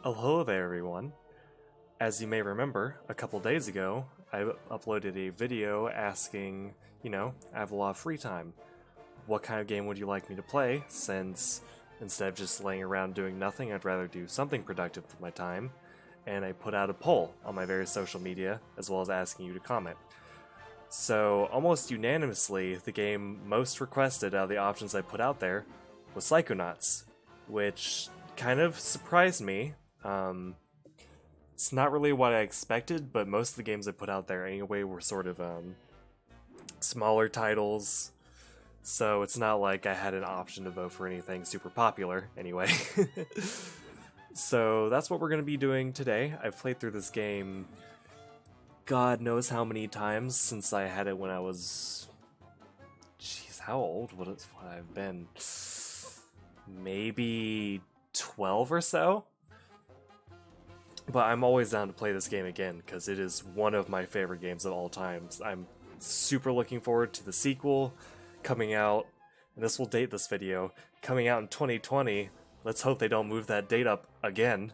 Hello there, everyone. As you may remember, a couple days ago, I uploaded a video asking, I have a lot of free time. What kind of game would you like me to play? Since instead of just laying around doing nothing, I'd rather do something productive with my time. And I put out a poll on my various social media, as well as asking you to comment. So, almost unanimously, the game most requested out of the options I put out there was Psychonauts, which kind of surprised me. It's not really what I expected, but most of the games I put out there anyway were sort of smaller titles, so it's not like I had an option to vote for anything super popular anyway. So that's what we're going to be doing today. I've played through this game God knows how many times since I had it when I was... Jeez, how old would I have been? Maybe 12 or so? But I'm always down to play this game again, because it is one of my favorite games of all times. I'm super looking forward to the sequel coming out, and this will date this video, coming out in 2020. Let's hope they don't move that date up again.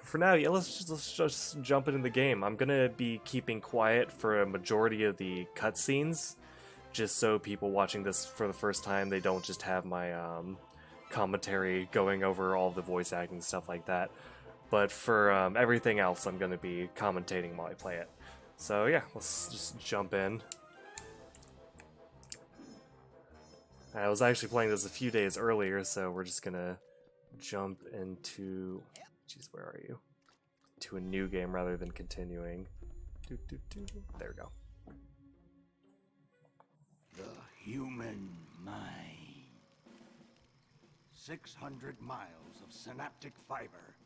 For now, yeah, let's just jump into the game. I'm gonna be keeping quiet for a majority of the cutscenes, just so people watching this for the first time, they don't just have my commentary going over all the voice acting and stuff like that. But for everything else, I'm going to be commentating while I play it. So yeah, let's just jump in. I was actually playing this a few days earlier, so we're just going to jump into... Jeez, where are you? To a new game rather than continuing. There we go. The human mind. 600 miles of synaptic fiber.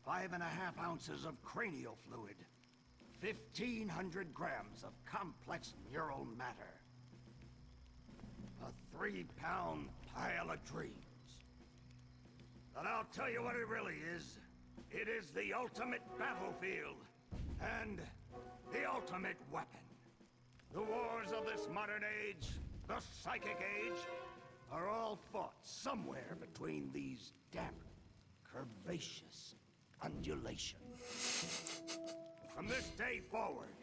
5.5 ounces of cranial fluid, 1,500 grams of complex neural matter, a 3-pound pile of dreams. But I'll tell you what it really is. It is the ultimate battlefield, and the ultimate weapon. The wars of this modern age, the psychic age, are all fought somewhere between these damp, curvaceous undulation. From this day forward,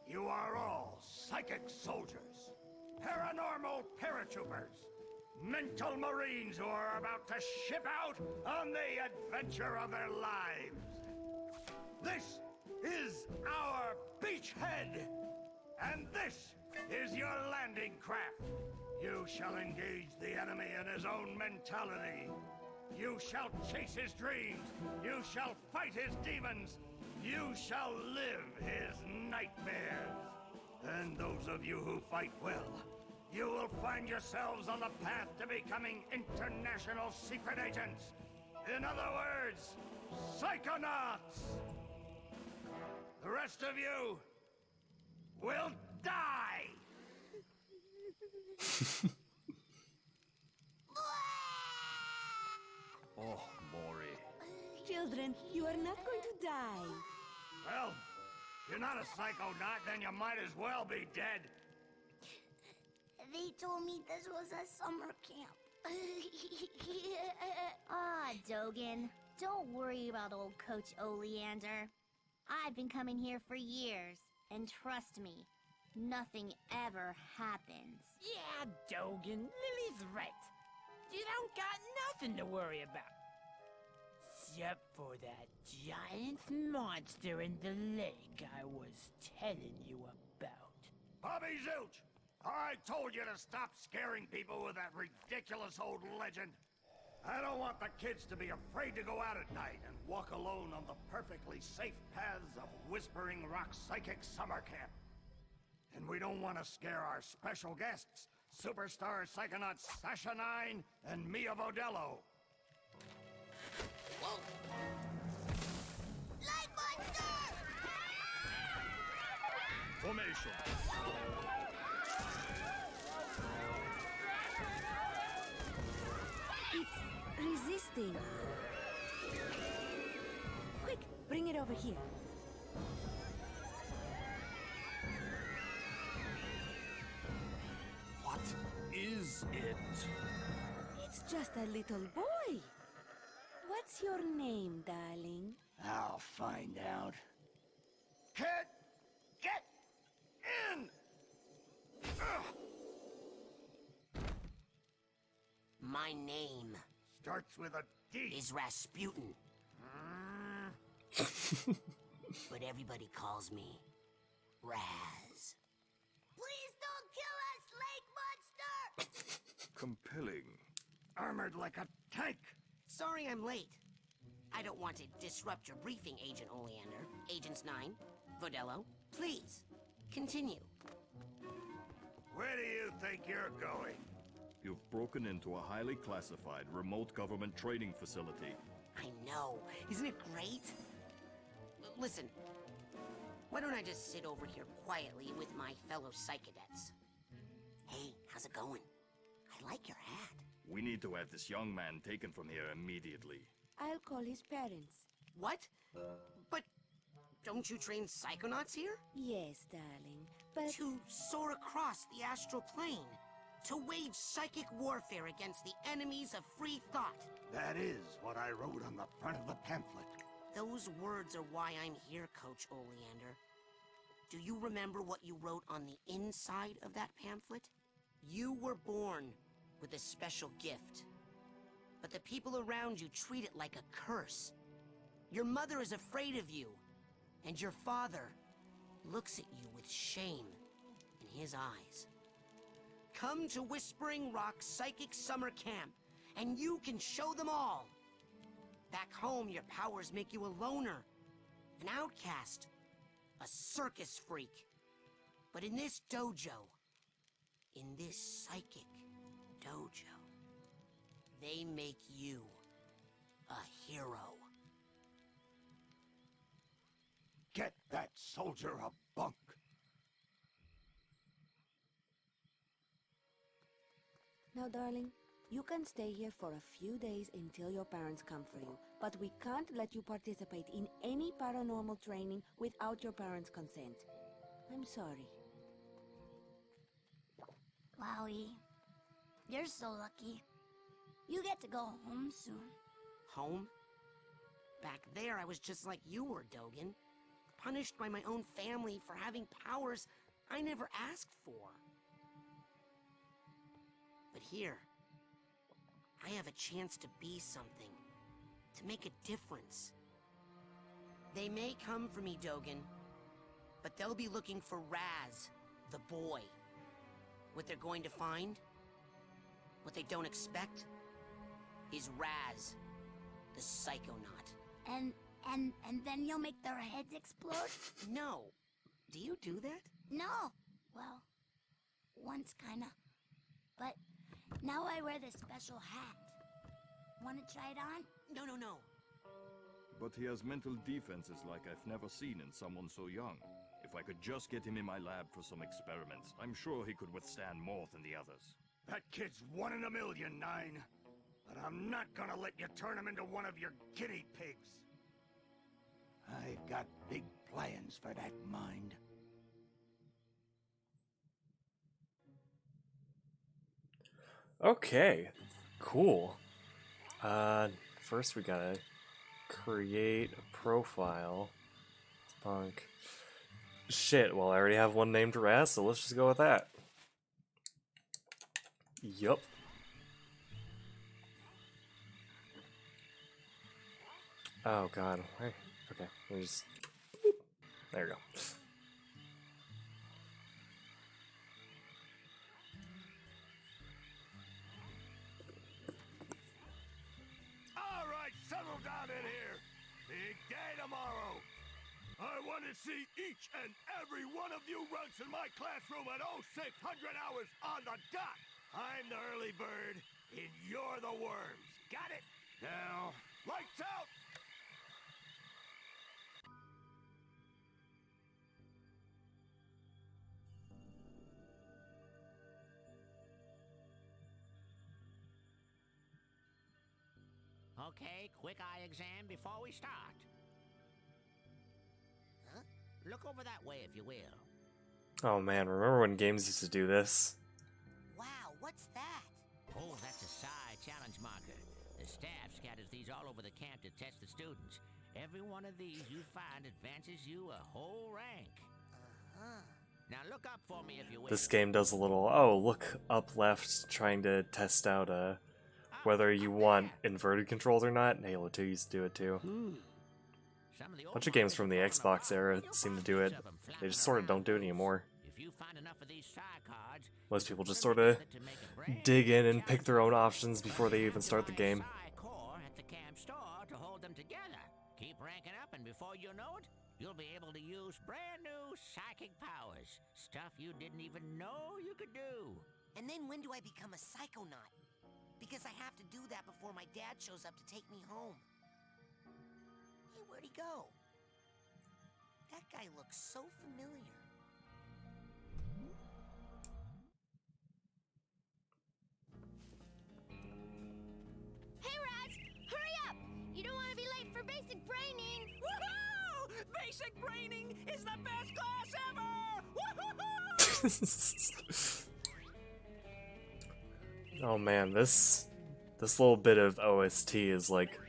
you are all psychic soldiers, paranormal paratroopers, mental marines who are about to ship out on the adventure of their lives. This is our beachhead, and this is your landing craft. You shall engage the enemy in his own mentality. You shall chase his dreams. You shall fight his demons. You shall live his nightmares. And those of you who fight well, you will find yourselves on the path to becoming international secret agents. In other words, Psychonauts. The rest of you will die. Oh, Maury. Children, you are not going to die. Well, if you're not a psychonaut, then you might as well be dead. They told me this was a summer camp. Dogan. Don't worry about old Coach Oleander. I've been coming here for years, and trust me, nothing ever happens. Yeah, Dogan, Lily's right. You don't got nothing to worry about. Except for that giant monster in the lake I was telling you about. Bobby Zilch! I told you to stop scaring people with that ridiculous old legend. I don't want the kids to be afraid to go out at night and walk alone on the perfectly safe paths of Whispering Rock Psychic Summer Camp. And we don't want to scare our special guests, superstar psychonauts Sasha 9 and Mia Vodello. Whoa. Light monster! Formation. It's resisting. Quick, bring it over here. What is it? It's just a little boy. What What's your name, darling? I'll find out. Kid, get in! Ugh. My name Starts with a D. is Rasputin, but everybody calls me Raz. Please don't kill us, lake monster! Compelling. Armored like a tank. Sorry I'm late. I don't want to disrupt your briefing, Agent Oleander. Agents 9, Vodello, please, continue. Where do you think you're going? You've broken into a highly classified remote government training facility. I know. Isn't it great? Listen, why don't I just sit over here quietly with my fellow Psychonauts? Hey, how's it going? I like your hat. We need to have this young man taken from here immediately. I'll call his parents. What? But don't you train Psychonauts here? Yes, darling, but... To soar across the astral plane. To wage psychic warfare against the enemies of free thought. That is what I wrote on the front of the pamphlet. Those words are why I'm here, Coach Oleander. Do you remember what you wrote on the inside of that pamphlet? You were born with a special gift. But the people around you treat it like a curse. Your mother is afraid of you. And your father looks at you with shame in his eyes. Come to Whispering Rock Psychic Summer Camp, and you can show them all. Back home, your powers make you a loner, an outcast, a circus freak. But in this dojo, in this psychic dojo, they make you a hero. Get that soldier a bunk. Now, darling, you can stay here for a few days until your parents come for you, but we can't let you participate in any paranormal training without your parents' consent. I'm sorry. Wowie. You're so lucky. You get to go home soon. Home? Back there, I was just like you were, Dogen. Punished by my own family for having powers I never asked for. But here, I have a chance to be something. To make a difference. They may come for me, Dogen. But they'll be looking for Raz, the boy. What they're going to find, what they don't expect, is Raz, the Psychonaut. And then you'll make their heads explode? No. Do you do that? No. Well, once kinda. But now I wear this special hat. Wanna try it on? No. But he has mental defenses like I've never seen in someone so young. If I could just get him in my lab for some experiments, I'm sure he could withstand more than the others. That kid's 1 in a million, 9. But I'm not gonna let you turn him into one of your guinea pigs. I've got big plans for that mind. Okay, cool. First we gotta create a profile. Punk. Shit, well I already have one named Raz, so let's just go with that. Yup. Oh god, wait. Okay, let me just... There we go. Alright, settle down in here. Big day tomorrow. I want to see each and every one of you runts in my classroom at 0600 hours on the dot. I'm the early bird, and you're the worms. Got it? Now, lights out! Okay, quick eye exam before we start. Huh? Look over that way, if you will. Oh man, remember when games used to do this? Wow, what's that? Oh, that's a side challenge marker. The staff scatters these all over the camp to test the students. Every one of these you find advances you a whole rank. Now look up for me if you will. This game does a little, oh, look up left, trying to test out whether you want inverted controls or not. Halo 2 used to do it too. A bunch of games from the Xbox era seem to do it. They just sort of don't do it anymore. If you find enough of these cards, Most people just sort of dig in and pick their own options before they even start the game. at the camp store to hold them together. Keep ranking up, and before you know it, you'll be able to use brand new psychic powers. Stuff you didn't even know you could do. And then when do I become a psychonaut? Because I have to do that before my dad shows up to take me home. Hey, where'd he go? That guy looks so familiar. Hey, Raz! Hurry up! You don't want to be late for basic braining! Woohoo! Basic braining is the best class ever! Woohoo! Oh man, this little bit of OST is like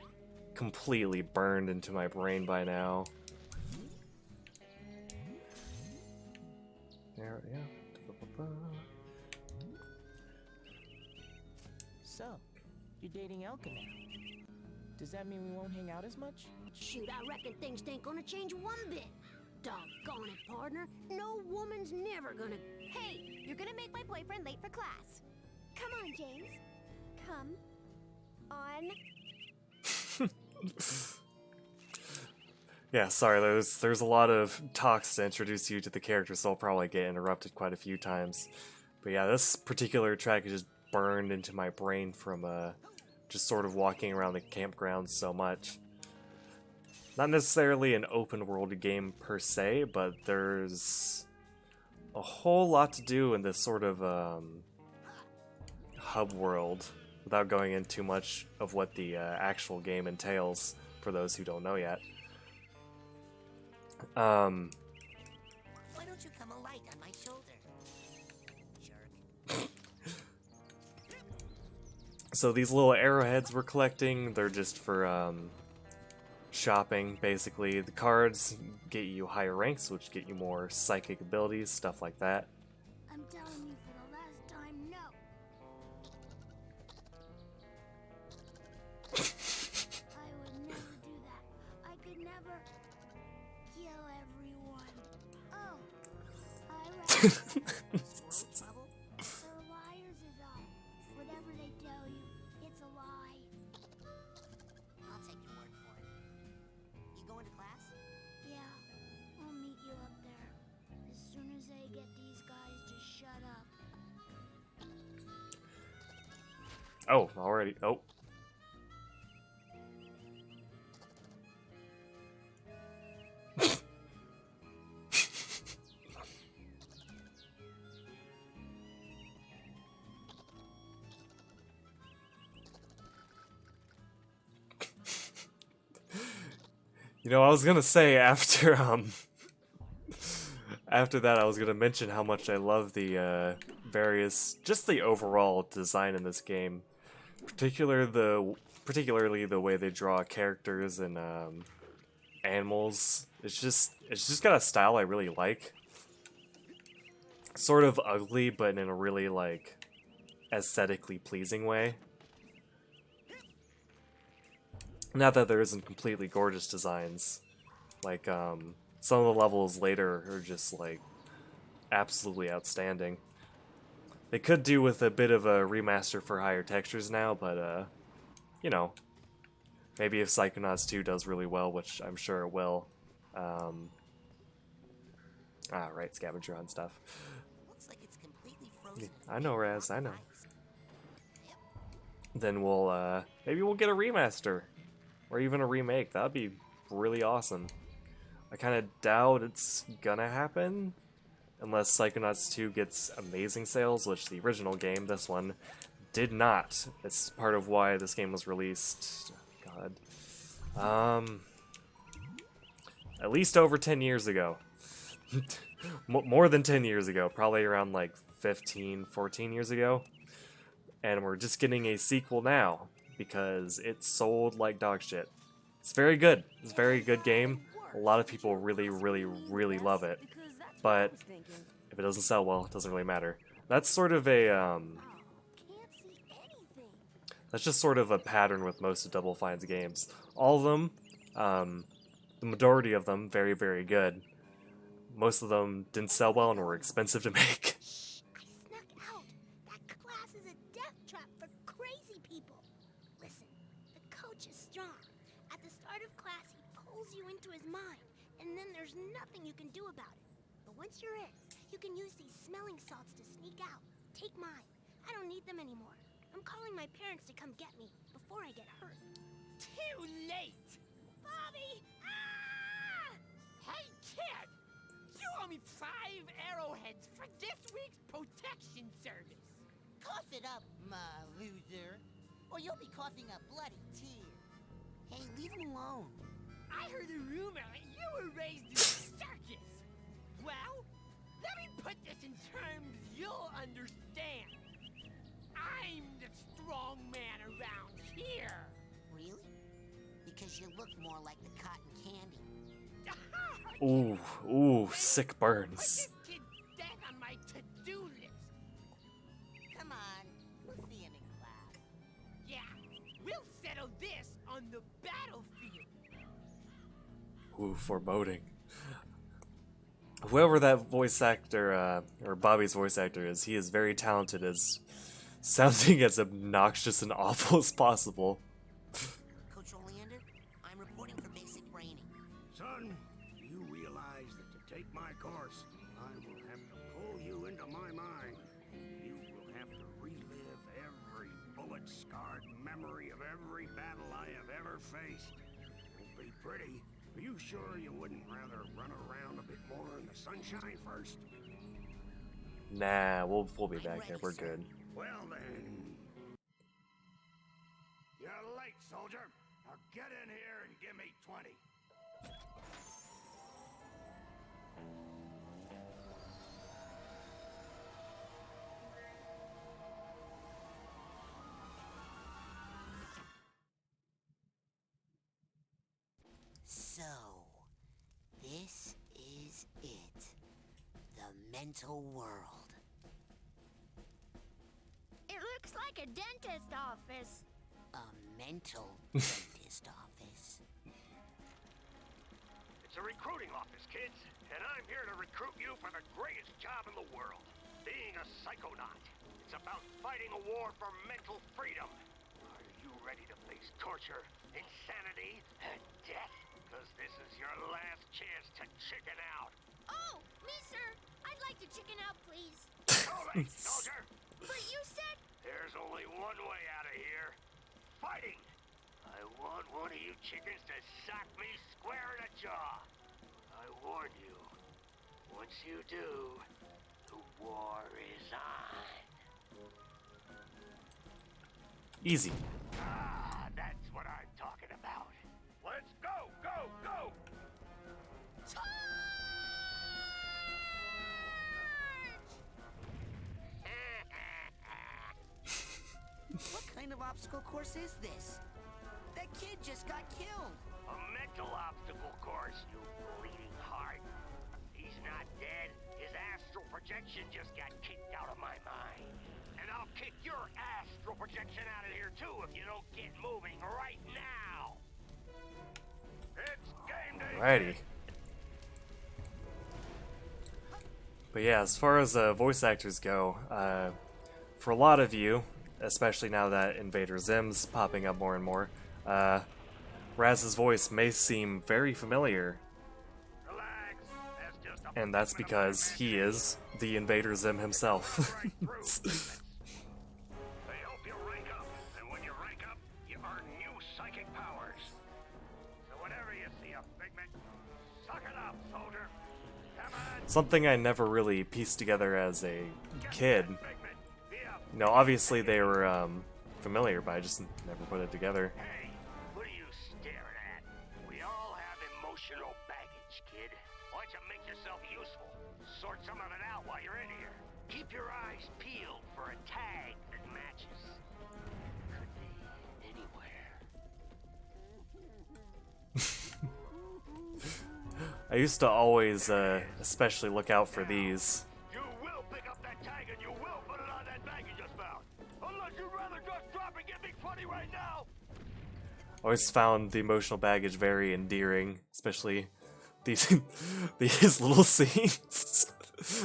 completely burned into my brain by now. There, yeah. So, you're dating Elka now. Does that mean we won't hang out as much? Shoot, I reckon things ain't gonna change one bit. Doggone it, partner. No woman's never gonna... Hey, you're gonna make my boyfriend late for class. Come on, James. Come on. Yeah, sorry, there's a lot of talks to introduce you to the character, so I'll probably get interrupted quite a few times. But yeah, this particular track is just burned into my brain from just sort of walking around the campground so much. Not necessarily an open world game per se, but there's a whole lot to do in this sort of hub world, without going into too much of what the actual game entails for those who don't know yet. Why don't you come alight on my shoulder? Jerk. So these little arrowheads we're collecting, they're just for shopping, basically. The cards get you higher ranks, which get you more psychic abilities, stuff like that. I'm telling you for the last time, no. I would never do that. I could never kill everyone. Oh, I read. They're liars is all. Whatever they tell you, it's a lie. I'll take your word for it. You going to class? Yeah, I'll meet you up there. As soon as I get these guys to shut up. Oh, already. Oh. You know, I was gonna say after after that I was gonna mention how much I love the just the overall design in this game. Particularly the way they draw characters and animals. It's just got a style I really like. Sort of ugly, but in a really like aesthetically pleasing way. Not that there isn't completely gorgeous designs. Like some of the levels later are just like absolutely outstanding. They could do with a bit of a remaster for higher textures now, but you know, maybe if Psychonauts 2 does really well, which I'm sure it will. Right, scavenger hunt stuff. Looks like it's completely frozen. I know, Raz, I know. Then we'll maybe we'll get a remaster or even a remake. That'd be really awesome. I kind of doubt it's gonna happen unless Psychonauts 2 gets amazing sales, which the original game, this one, did not. It's part of why this game was released. God. At least over 10 years ago. More than 10 years ago. Probably around like 15, 14 years ago. And we're just getting a sequel now. because it sold like dog shit. It's very good. It's a very good game. A lot of people really, really, really love it. But if it doesn't sell well, it doesn't really matter. That's sort of a that's just sort of a pattern with most of Double Fine's games. All of them, the majority of them, very, very good. Most of them didn't sell well and were expensive to make. Shh, I snuck out. That class is a death trap for crazy people. Listen, the coach is strong. At the start of class, he pulls you into his mind, and then there's nothing you can do about it. But once you're in, you can use these smelling salts to sneak out. Take mine. I don't need them anymore. I'm calling my parents to come get me before I get hurt. Too late! Bobby! Ah! Hey, kid! You owe me 5 arrowheads for this week's protection service. Cough it up, my loser, or you'll be coughing a bloody tear. Hey, leave him alone. I heard a rumor that you were raised in a circus. Well, let me put this in terms you'll understand. I'm the strong man around here. Really? Because you look more like the cotton candy. Ooh, ooh, sick burns. Put this kid's death on my to-do list. Come on, we'll see him in class. Yeah, we'll settle this on the battlefield. Ooh, foreboding. Whoever that voice actor, or Bobby's voice actor is, he is very talented as sounding as obnoxious and awful as possible. Coach Oleander, I'm reporting for basic braining. Son, you realize that to take my course, I will have to pull you into my mind. You will have to relive every bullet-scarred memory of every battle I have ever faced. Won't be pretty. Are you sure you wouldn't rather run around a bit more in the sunshine first? Nah, we'll be back there. We're good. Well then. You're late, soldier. Now get in here and give me 20. So, this is it. The mental world. It looks like a dentist office. A mental dentist office. It's a recruiting office, kids, and I'm here to recruit you for the greatest job in the world, being a Psychonaut. It's about fighting a war for mental freedom. Are you ready to face torture, insanity, and death? Because this is your last chance to chicken out. Oh, me, sir. I'd like to chicken out, please. Too late, soldier. But you said... There's only one way out of here. Fighting. I want one of you chickens to sock me square in the jaw. I warn you. Once you do, the war is on. Easy. Ah, that's what I'm talking about. Let's go, go, go! What kind of obstacle course is this? That kid just got killed. A mental obstacle course, you bleeding heart. He's not dead. His astral projection just got kicked out of my mind. And I'll kick your astral projection out of here too if you don't get moving right now. It's game day. Alrighty. But yeah, as far as voice actors go, for a lot of you, especially now that Invader Zim's popping up more and more, Raz's voice may seem very familiar. Relax. That's just a And that's because he is the Invader Zim himself. They help you rank up, and when you rank up, you earn new psychic powers. So whenever you see a figment, suck it up, soldier. Come on. Something I never really pieced together as a kid. Figment. Be up. You know, obviously they were familiar, but I just never put it together. Hey, what are you staring at? We all have emotional baggage, kid. Why don't you make yourself useful? Sort some of it out while you're in here. Keep your eyes peeled for a tag that matches. Could be anyone. I used to always especially look out for these. You will pick up that tag and you will put it on that bag you just found. Unless you'd rather just drop and get me funny right now. Always found the emotional baggage very endearing, especially these these little scenes.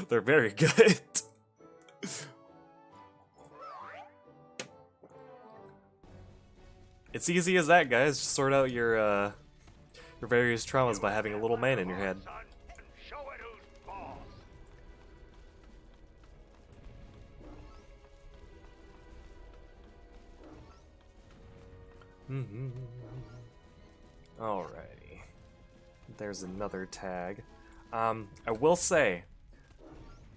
They're very good. It's easy as that, guys. Just sort out your various traumas by having a little man in your head. Show it who's boss. Alrighty. There's another tag. I will say,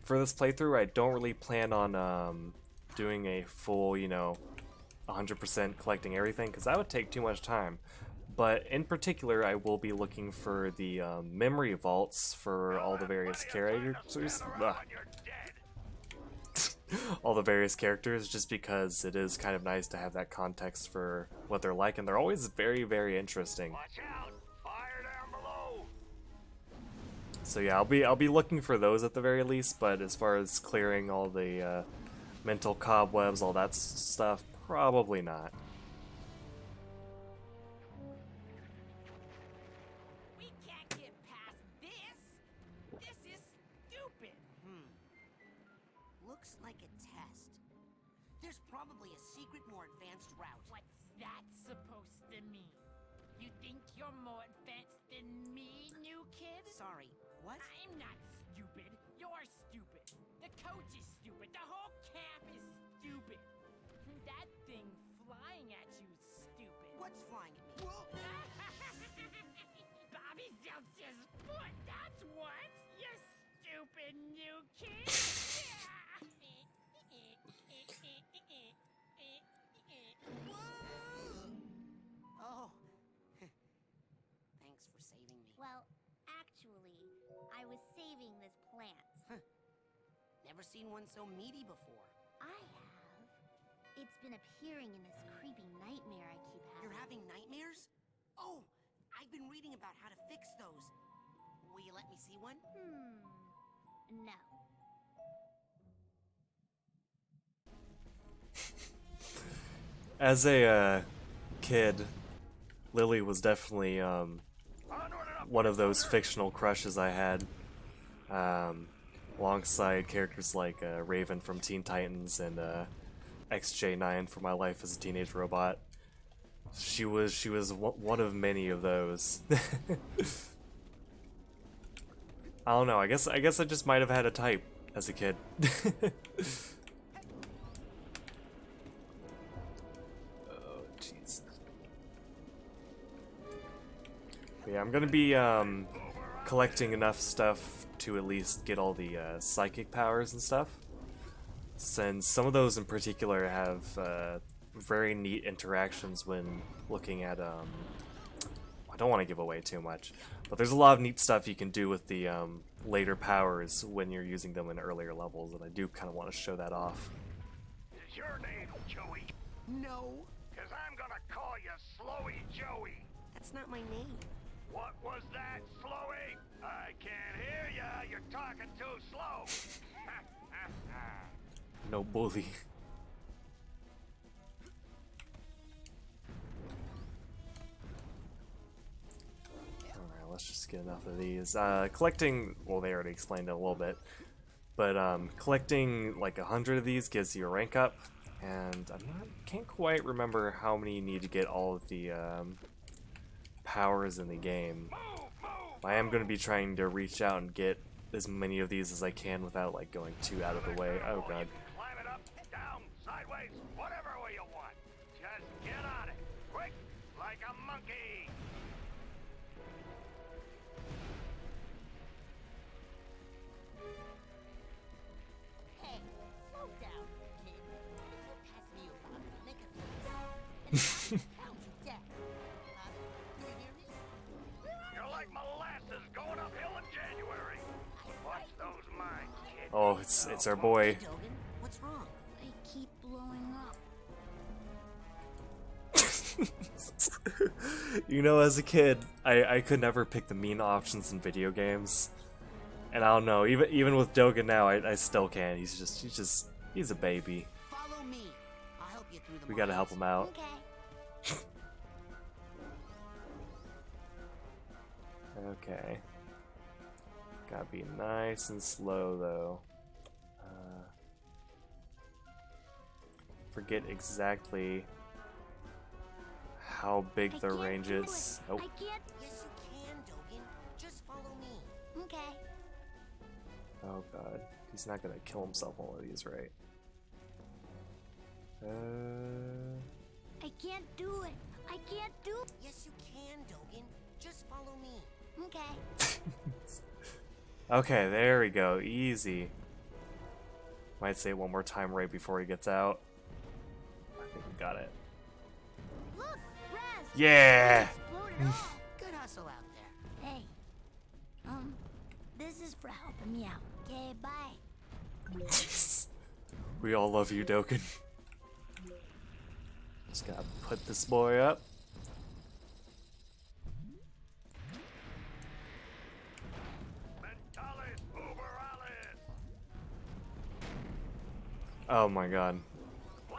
for this playthrough, I don't really plan on doing a full, 100% collecting everything, because that would take too much time. But in particular, I will be looking for the memory vaults for all the various characters. All the various characters, just because it is kind of nice to have that context for what they're like, and they're always very, very interesting. Watch out! Fire down below! So yeah, I'll be looking for those at the very least. But as far as clearing all the mental cobwebs, all that stuff, probably not. We can't get past this. This is stupid. Looks like a test. There's probably a secret, more advanced route. What's that supposed to mean? You think you're more advanced than me, new kid? Sorry, what? I'm not stupid. You're stupid. The coach is stupid. The whole camp is stupid. That thing flying at you is stupid. What's flying at me? Bobby Zeltz's foot, that's what! You stupid new kid! Oh. Thanks for saving me. Well, actually, I was saving this plant. Never seen one so meaty before. I have. It's been appearing in this creepy nightmare I keep having. You're having nightmares? Oh, I've been reading about how to fix those. Will you let me see one? No. As a kid, Lily was definitely one of those fictional crushes I had, alongside characters like Raven from Teen Titans and XJ9 from My Life as a Teenage Robot. She was one of many of those. I don't know. I guess I just might have had a type as a kid. Oh, jeez. Yeah, I'm gonna be collecting enough stuff to at least get all the psychic powers and stuff, since some of those in particular have very neat interactions when looking at I don't want to give away too much, but there's a lot of neat stuff you can do with the later powers when you're using them in earlier levels, and I do kind of want to show that off. Is your name Joey? No. Cause I'm gonna call you Slowy Joey. That's not my name. What was that, Slowy? I can't hear ya. You're talking too slow. No bully. Alright, let's just get enough of these. Collecting, well, they already explained it a little bit, but collecting like 100 of these gives you a rank up, and can't quite remember how many you need to get all of the powers in the game. I am going to be trying to reach out and get as many of these as I can without like going too out of the way. Oh god. Climb it up, down, sideways, whatever way you want. Just get on it, quick, like a monkey. Hey, slow down, kid. If you pass me around, make a face, and I'll pound you down. Do you hear me? You're like molasses going uphill in January. Watch those minds, kid. Oh, it's our boy. Hey, Dogen, what's wrong? I keep blowing up. You know, as a kid, I could never pick the mean options in video games. And I don't know, even with Dogen now, I still can't. He's a baby. Follow me. I'll help you through the We gotta help him out. Okay. Okay. Gotta be nice and slow, though. Forget exactly how big the range is. Oh. Yes, you can, Dogen. Just follow me. Okay. Oh god. He's not gonna kill himself on one of these, right? I can't do it. I can't do it. Yes, you can, Dogen. Just follow me. Okay. Okay, there we go. Easy. Might say it one more time right before he gets out. I think we got it. Look, Raz. Yeah! Good hustle out there. Hey. This is for helping me out. Okay, bye. We all love you, Doken. Just gotta put this boy up. Oh my god.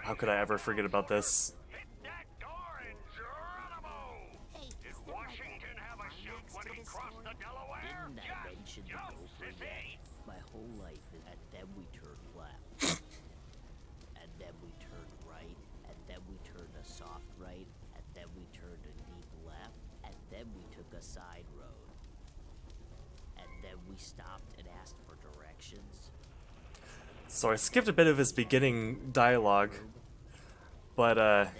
How could I ever forget about this? Didn't I mention the gopher yet? My whole life is, and then we turned left. And then we turned right, and then we turned a soft right, and then we turned a deep left, and then we took a side road. And then we stopped and asked for directions. So I skipped a bit of his beginning dialogue, but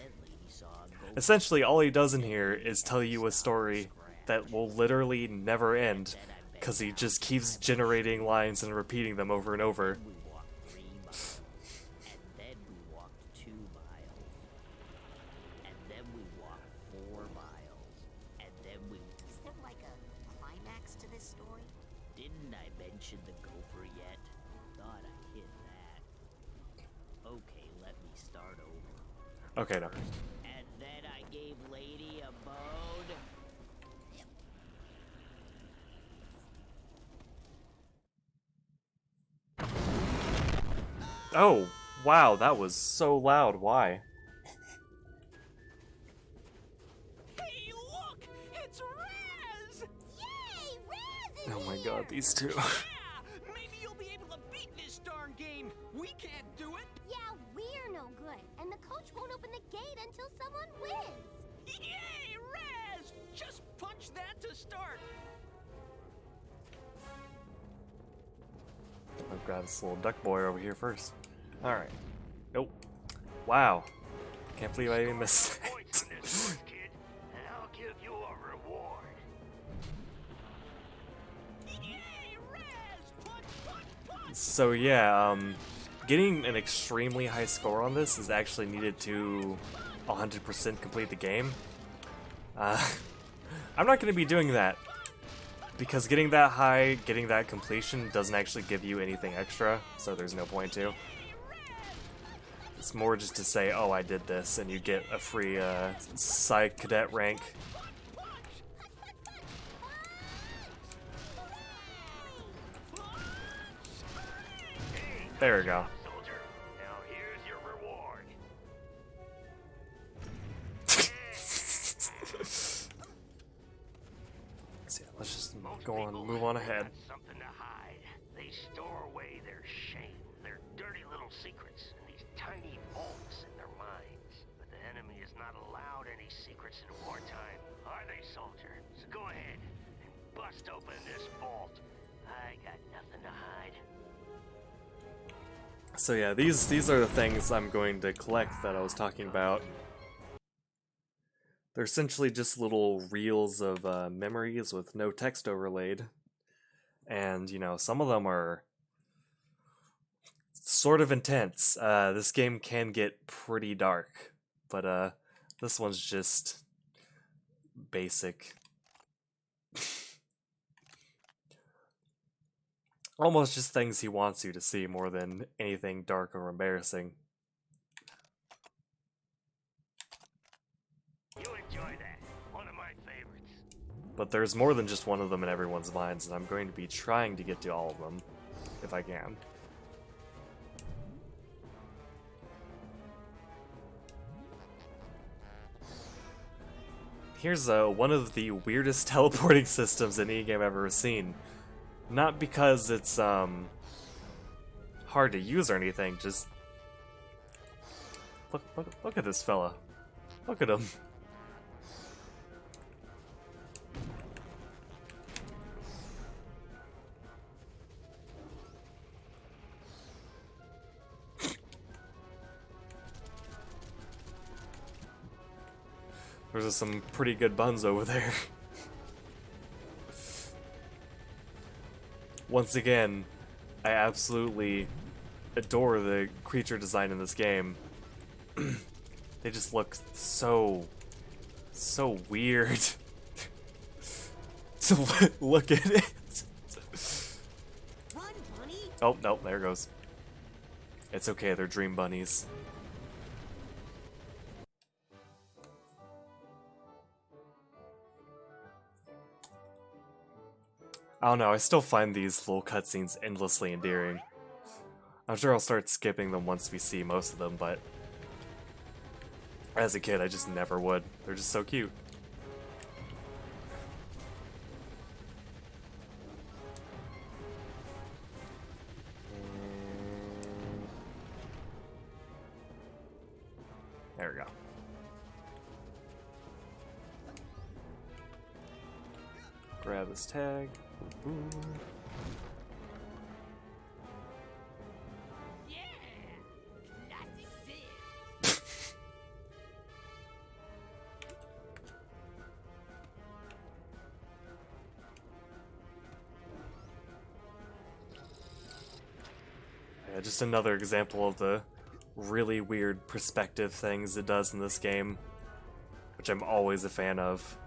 essentially all he does in here is tell you a story that will literally never end, because he just keeps generating lines and repeating them over and over. We walked 3 miles, and then we walked 2 miles, and then we walked 4 miles, and then we... Is there like a climax to this story? Didn't I mention the gopher yet? Thought I hit that. Okay, let me start over. Okay, no. And then I gave Lady a bone. Oh, wow, that was so loud. Why? Hey, look! It's Raz! Yay, Raz is Oh my here. god, these two. Yeah! Maybe you'll be able to beat this darn game. We can't do it. Yeah, we're no good, and the coach won't open the gate until someone wins. Yay, Raz! Just punch that to start. I've got this little duck boy over here first. Alright. Nope. Wow. Can't believe I even missed that. Points on this one, kid, and I'll give you a reward. Yay, Raz! Punch, punch, punch! So yeah, getting an extremely high score on this is actually needed to 100% complete the game. I'm not going to be doing that, because getting that high, getting that completion doesn't actually give you anything extra, so there's no point to. It's more just to say, oh, I did this, and you get a free Psych Cadet rank. There we go. Soldier, now here's your reward. So yeah, let's just go on, move on ahead. Got something to hide. They store away their shame, their dirty little secrets, in these tiny vaults in their minds. But the enemy is not allowed any secrets in wartime, are they, soldier? So go ahead and bust open this vault. I got nothing to hide. So yeah, these are the things I'm going to collect that I was talking about. They're essentially just little reels of memories with no text overlaid. And, you know, some of them are sort of intense. This game can get pretty dark, but this one's just basic. Almost just things he wants you to see more than anything dark or embarrassing. You enjoy that. But there's more than just one of them in everyone's minds, and I'm going to be trying to get to all of them, if I can. Here's one of the weirdest teleporting systems in any game I've ever seen. Not because it's hard to use or anything, just look at this fella. Look at him. There's some pretty good buns over there. Once again, I absolutely adore the creature design in this game. They just look so weird. So look at it. Run, bunny! Oh, no, there it goes. It's okay, they're dream bunnies. I don't know, I still find these little cutscenes endlessly endearing. I'm sure I'll start skipping them once we see most of them, but as a kid I just never would. They're just so cute. There we go. Grab his tag. Boom. Yeah! Classic Sid! Yeah, just another example of the really weird perspective things it does in this game, which I'm always a fan of.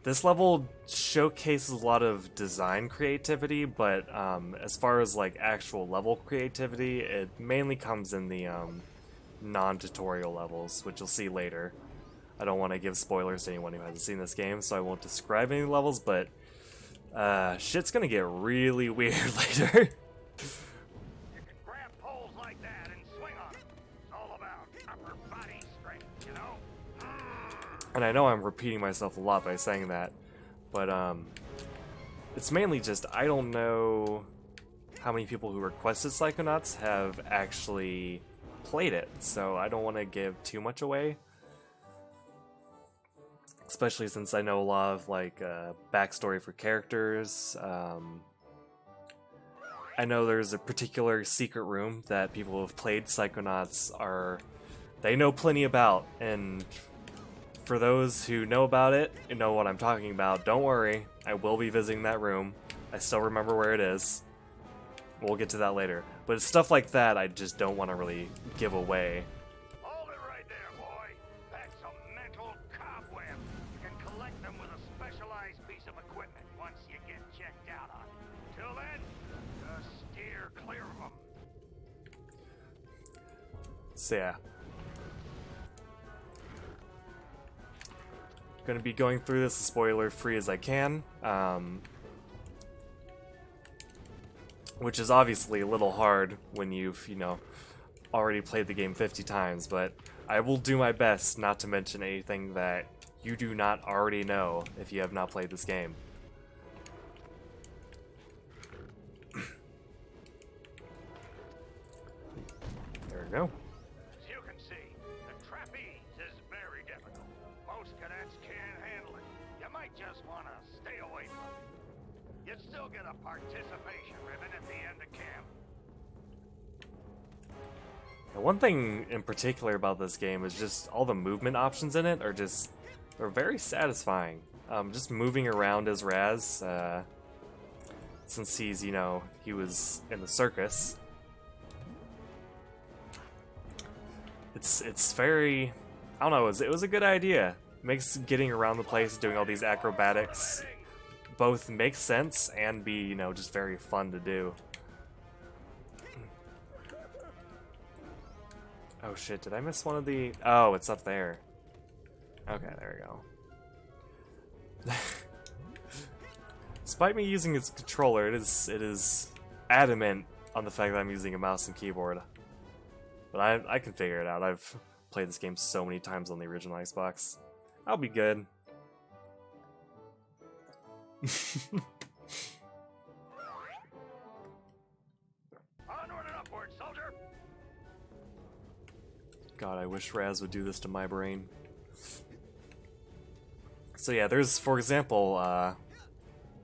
This level showcases a lot of design creativity, but as far as like actual level creativity, it mainly comes in the non-tutorial levels, which you'll see later. I don't want to give spoilers to anyone who hasn't seen this game, so I won't describe any levels, but shit's gonna get really weird later. You can grab poles like that and swing on them. It's all about upper body strength, you know? And I know I'm repeating myself a lot by saying that, but it's mainly just I don't know how many people who requested Psychonauts have actually played it, so I don't want to give too much away. Especially since I know a lot of like backstory for characters. I know there's a particular secret room that people who have played Psychonauts they know plenty about, and for those who know about it and know what I'm talking about, don't worry, I will be visiting that room. I still remember where it is. We'll get to that later. But it's stuff like that I just don't want to really give away. Hold it right there, boy. That's some mental cobweb. You can collect them with a specialized piece of equipment once you get checked out on it. Till then, just steer clear of them. So yeah. Gonna be going through this as spoiler free as I can, which is obviously a little hard when you've, already played the game 50 times, but I will do my best not to mention anything that you do not already know if you have not played this game. There we go. As you can see, the trapeze is very difficult. Most cadets can't handle it. You might just want to stay away from it. You'd still get a participation ribbon at the end of camp. Now, one thing in particular about this game is just all the movement options in it are they're very satisfying. Just moving around as Raz, since he was in the circus. It's very, I don't know, it was a good idea. Makes getting around the place, doing all these acrobatics, both make sense and be, just very fun to do. Oh shit, did I miss one of the... Oh, it's up there. Okay, there we go. Despite me using its controller, it is adamant on the fact that I'm using a mouse and keyboard. But I can figure it out. I've played this game so many times on the original Xbox. I'll be good. Onward and upward, soldier. God, I wish Raz would do this to my brain. So yeah, there's, for example,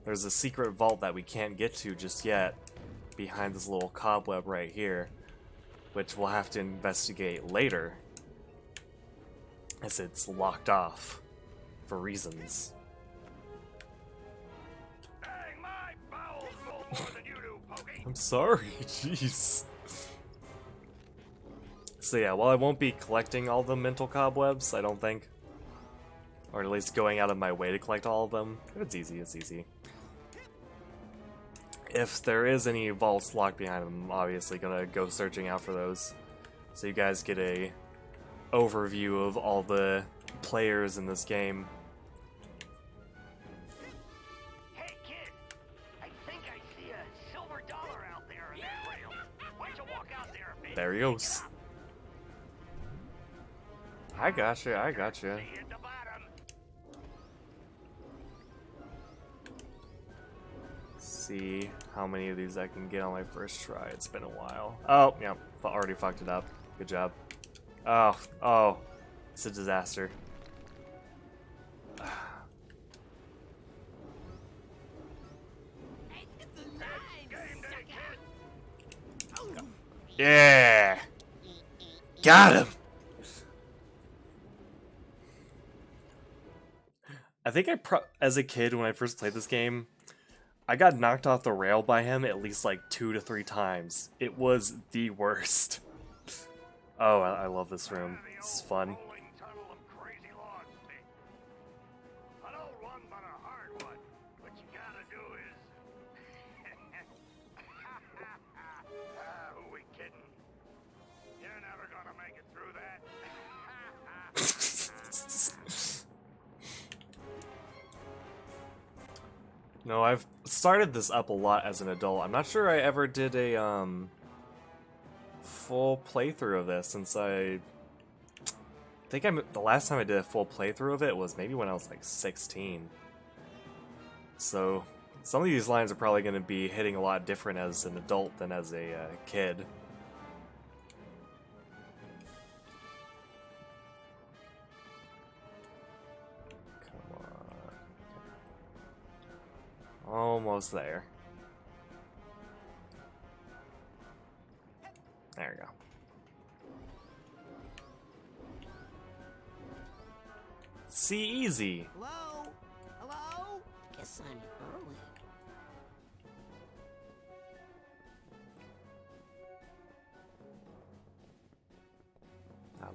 there's a secret vault that we can't get to just yet behind this little cobweb right here, which we'll have to investigate later, as it's locked off for reasons. Dang, my bowels move more than you do, Pokey. I'm sorry, jeez. So yeah, while I won't be collecting all the mental cobwebs, I don't think, or at least going out of my way to collect all of them, if it's easy, it's easy. If there is any vaults locked behind them, I'm obviously gonna go searching out for those, so you guys get a overview of all the players in this game. Hey, kid. I think I see a silver dollar out there in that rail. Why don't you walk out there a bit? There he goes. I gotcha, I gotcha. See at the bottom. See how many of these I can get on my first try. It's been a while. Oh, yeah, already fucked it up. Good job. Oh, it's a disaster. Yeah! Got him! I think as a kid when I first played this game, I got knocked off the rail by him at least like 2 to 3 times. It was the worst. Oh, I love this room. It's fun. Who we kidding? You're never gonna make it through that. No, I've started this up a lot as an adult. I'm not sure I ever did a full playthrough of this since I think the last time I did a full playthrough of it was maybe when I was like 16. So some of these lines are probably going to be hitting a lot different as an adult than as a kid. Almost there. There we go. See, easy. Hello? Hello? Guess I'm early.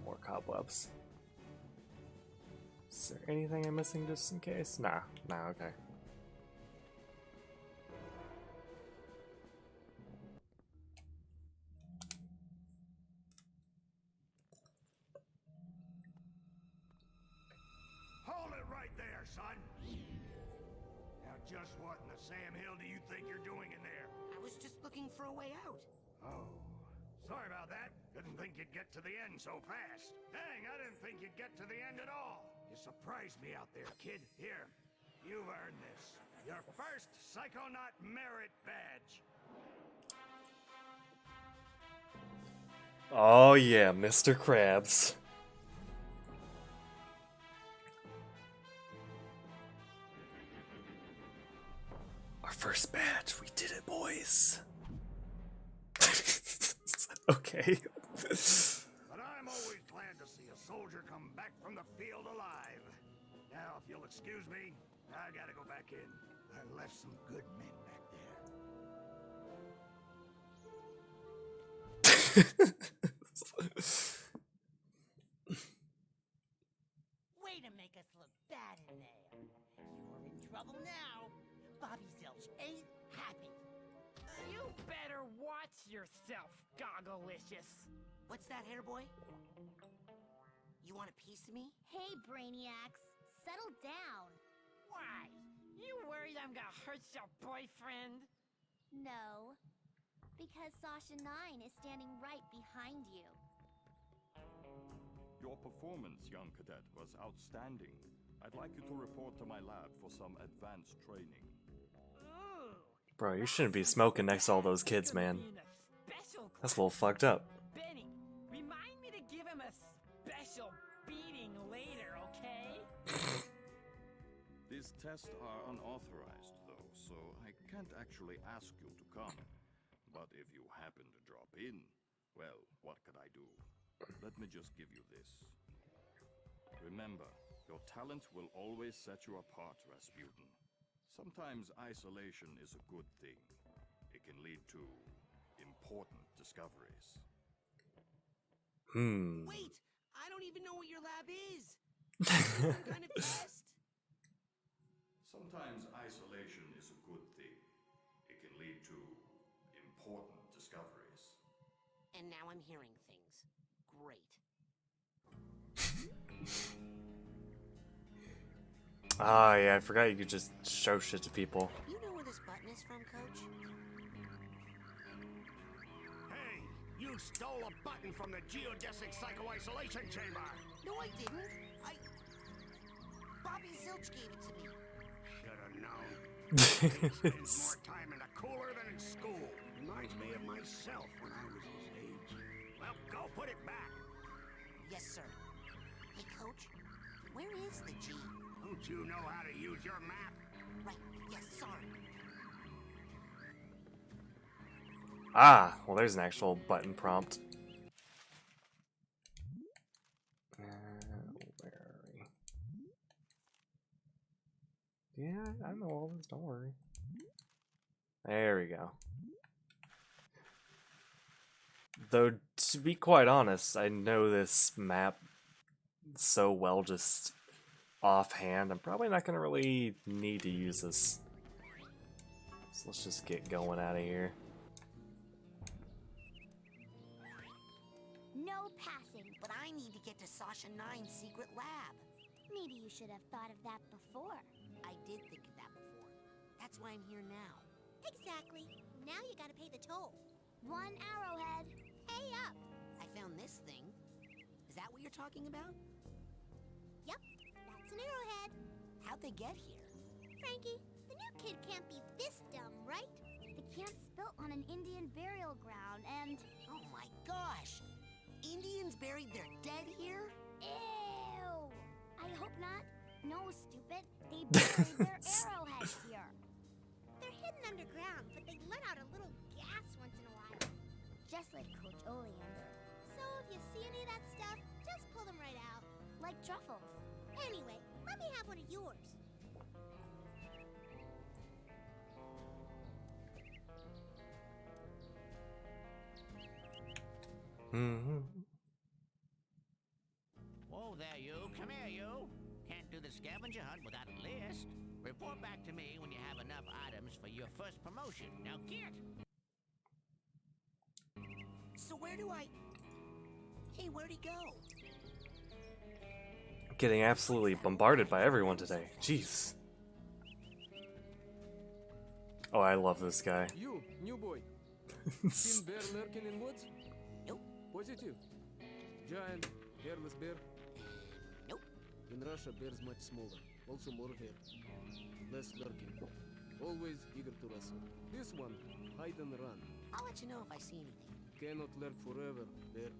More cobwebs. Is there anything I'm missing just in case? Nah, okay. Hold it right there, son. Now, just what in the Sam Hill do you think you're doing in there? I was just looking for a way out. Oh, sorry about that. Didn't think you'd get to the end so fast. Dang, I didn't think you'd get to the end at all. You surprised me out there, kid. Here, you've earned this. Your first Psychonaut merit badge. Oh yeah, Mr. Krabs. Our first badge, we did it, boys. Okay. But I'm always glad to see a soldier come back from the field alive. Now, if you'll excuse me, I gotta go back in. I left some good men back Way to make us look bad in there. You're in trouble now. Bobby Zilch ain't happy. You better watch yourself, Gogglelicious. What's that, hair boy? You want a piece of me? Hey, Brainiacs, settle down. Why? You worried I'm gonna hurt your boyfriend? No, because Sasha 9 is standing right behind you. Your performance, young cadet, was outstanding. I'd like you to report to my lab for some advanced training. Ooh. Bro, you shouldn't be smoking next to all those kids, man. That's a little fucked up. Benny, remind me to give him a special beating later, okay? These tests are unauthorized, though, so I can't actually ask you to come. But if you happen to drop in, well, what could I do? Let me just give you this. Remember, your talent will always set you apart, Rasputin. Sometimes isolation is a good thing. It can lead to important discoveries. Wait! I don't even know what your lab is! Some kind of test? Sometimes isolation is a good thing. It can lead to important discoveries. And now I'm hearing things. Great. Ah, yeah, I forgot you could just show shit to people. You know where this button is from, Coach? Hey, you stole a button from the geodesic psycho-isolation chamber! No, I didn't. Bobby Zilch gave it to me. Should have known. He spends more time in the cooler than in school. Reminds me of myself when I was his age. Well, go put it back. Yes, sir. Hey, Coach, where is the G? Don't you know how to use your map? Right, yes, sorry. Ah, well, there's an actual button prompt. Where are we? Yeah, I know all this, don't worry. There we go. Though, to be quite honest, I know this map so well just offhand, I'm probably not going to really need to use this. So let's just get going out of here. No passing. But I need to get to Sasha 9's secret lab. Maybe you should have thought of that before. I did think of that before. That's why I'm here now. Exactly. Now you gotta pay the toll. 1 arrowhead. Pay up. I found this thing. Is that what you're talking about? Yep, that's an arrowhead. How'd they get here? Frankie, the new kid can't be this dumb, right? The camp's built on an Indian burial ground and... Oh my gosh! Indians buried their dead here? Ew! I hope not. No, stupid. They buried their arrowheads here. They're hidden underground, but they let out a little gas once in a while. Just like Coach Oleander. So if you see any of that stuff, just pull them right out. Like truffles. Anyway, let me have one of yours. Whoa there, you. Come here, you. Can't do the scavenger hunt without a list. Report back to me when you have enough items for your first promotion. Now get! So where do I... Hey, where'd he go? Getting absolutely bombarded by everyone today. Jeez. Oh, I love this guy. You, new boy. Seen bear lurking in woods? Nope. Positive. Giant, hairless bear? Nope. In Russia, bears much smaller. Also more hair. Less lurking. Always eager to wrestle. This one, hide and run. I'll let you know if I see anything. Cannot lurk forever, bear.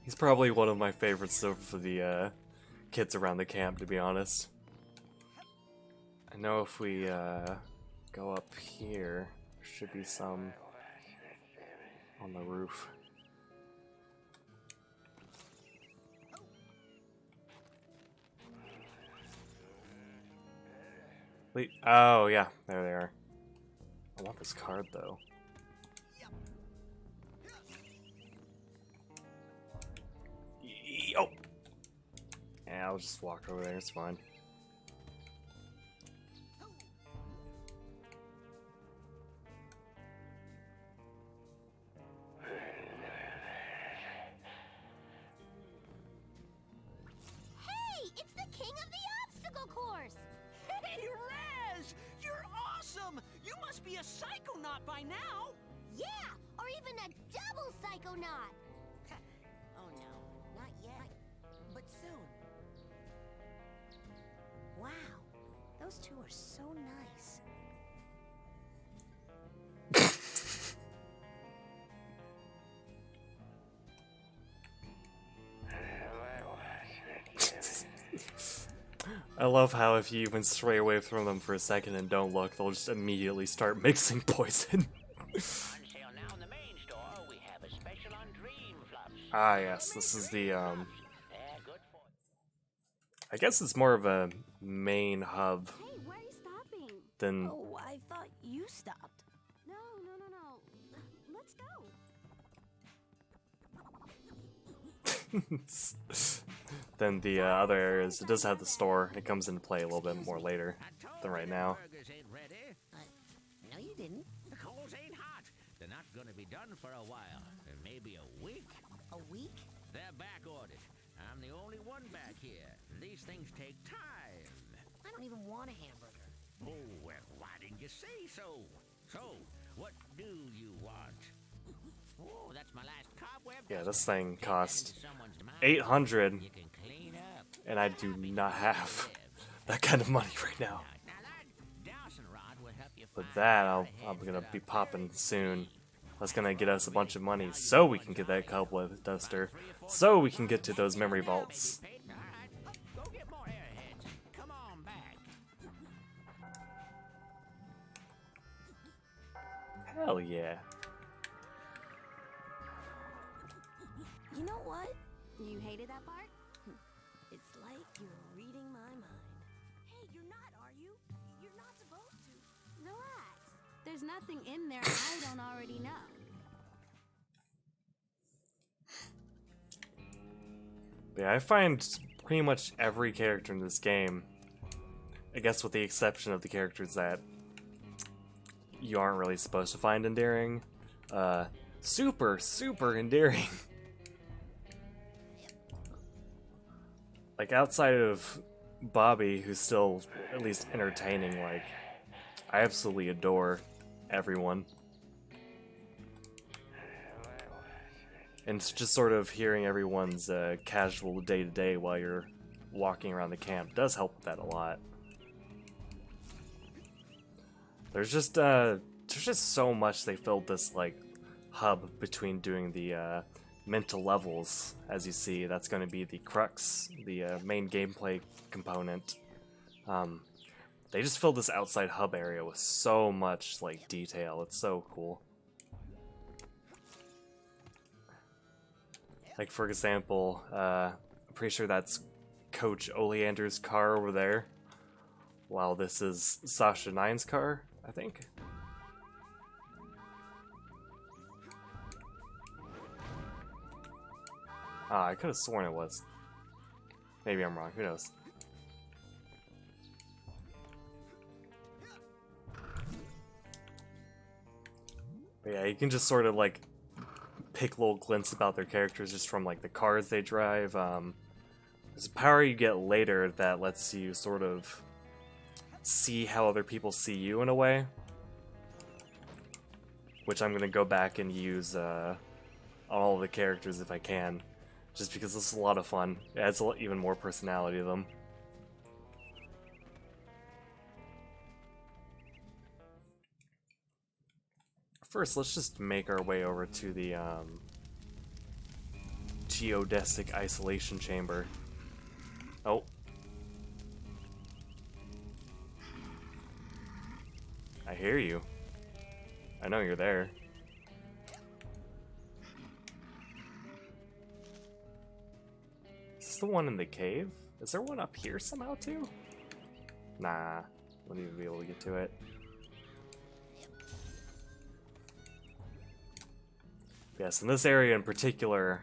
He's probably one of my favorites for the kids around the camp, to be honest. I know if we go up here, there should be some on the roof. Wait, oh yeah, there they are. I want this card though. Oh! Yeah, I'll just walk over there, it's fine. You must be a psychonaut by now! Yeah, or even a double psychonaut. Oh no, not yet. But soon. Wow, those two are so nice. I love how if you even stray away from them for a second and don't look, they'll just immediately start mixing poison. Ah, yes, this is the, I guess it's more of a main hub Hey, where are you stopping? than... Oh, I thought you stopped. No. Let's go. than the other areas. It does have the store. It comes into play a little bit more later than right now. No, you didn't. The coals ain't hot. They're not gonna be done for a while. Maybe a week. A week? They're back ordered. I'm the only one back here. These things take time. I don't even want a hamburger. Oh, well, why didn't you say so? So, what do you want? Oh, that's my last cobweb. Yeah, this thing cost $800, and I do not have that kind of money right now. But that I'm gonna be popping soon. That's gonna get us a bunch of money, so we can get that cobweb duster, so we can get to those memory vaults. Go get more airheads. Come on back. Hell yeah. You know what? You hated that part? It's like you're reading my mind. Hey, you're not, are you? You're not supposed to. Relax. There's nothing in there I don't already know. Yeah, I find pretty much every character in this game, I guess with the exception of the characters that you aren't really supposed to find endearing, super endearing. Like, outside of Bobby, who's still at least entertaining, like, I absolutely adore everyone. And it's just sort of hearing everyone's casual day-to-day while you're walking around the camp does help with that a lot. There's just so much they filled this, like, hub between doing the mental levels. As you see, that's going to be the crux, the main gameplay component. They just filled this outside hub area with so much, like, detail. It's so cool. Like, for example, I'm pretty sure that's Coach Oleander's car over there, while this is Sasha Nine's car, I think. Ah, I could have sworn it was. Maybe I'm wrong, who knows. But yeah, you can just sort of, like, pick little glints about their characters just from, like, the cars they drive. There's a power you get later that lets you sort of see how other people see you in a way, which I'm going to go back and use on all of the characters if I can, just because this is a lot of fun. It adds even more personality to them. First, let's just make our way over to the geodesic isolation chamber. Oh. I hear you. I know you're there. Is this the one in the cave? Is there one up here somehow too? Nah, wouldn't even be able to get to it. Yes, in this area in particular.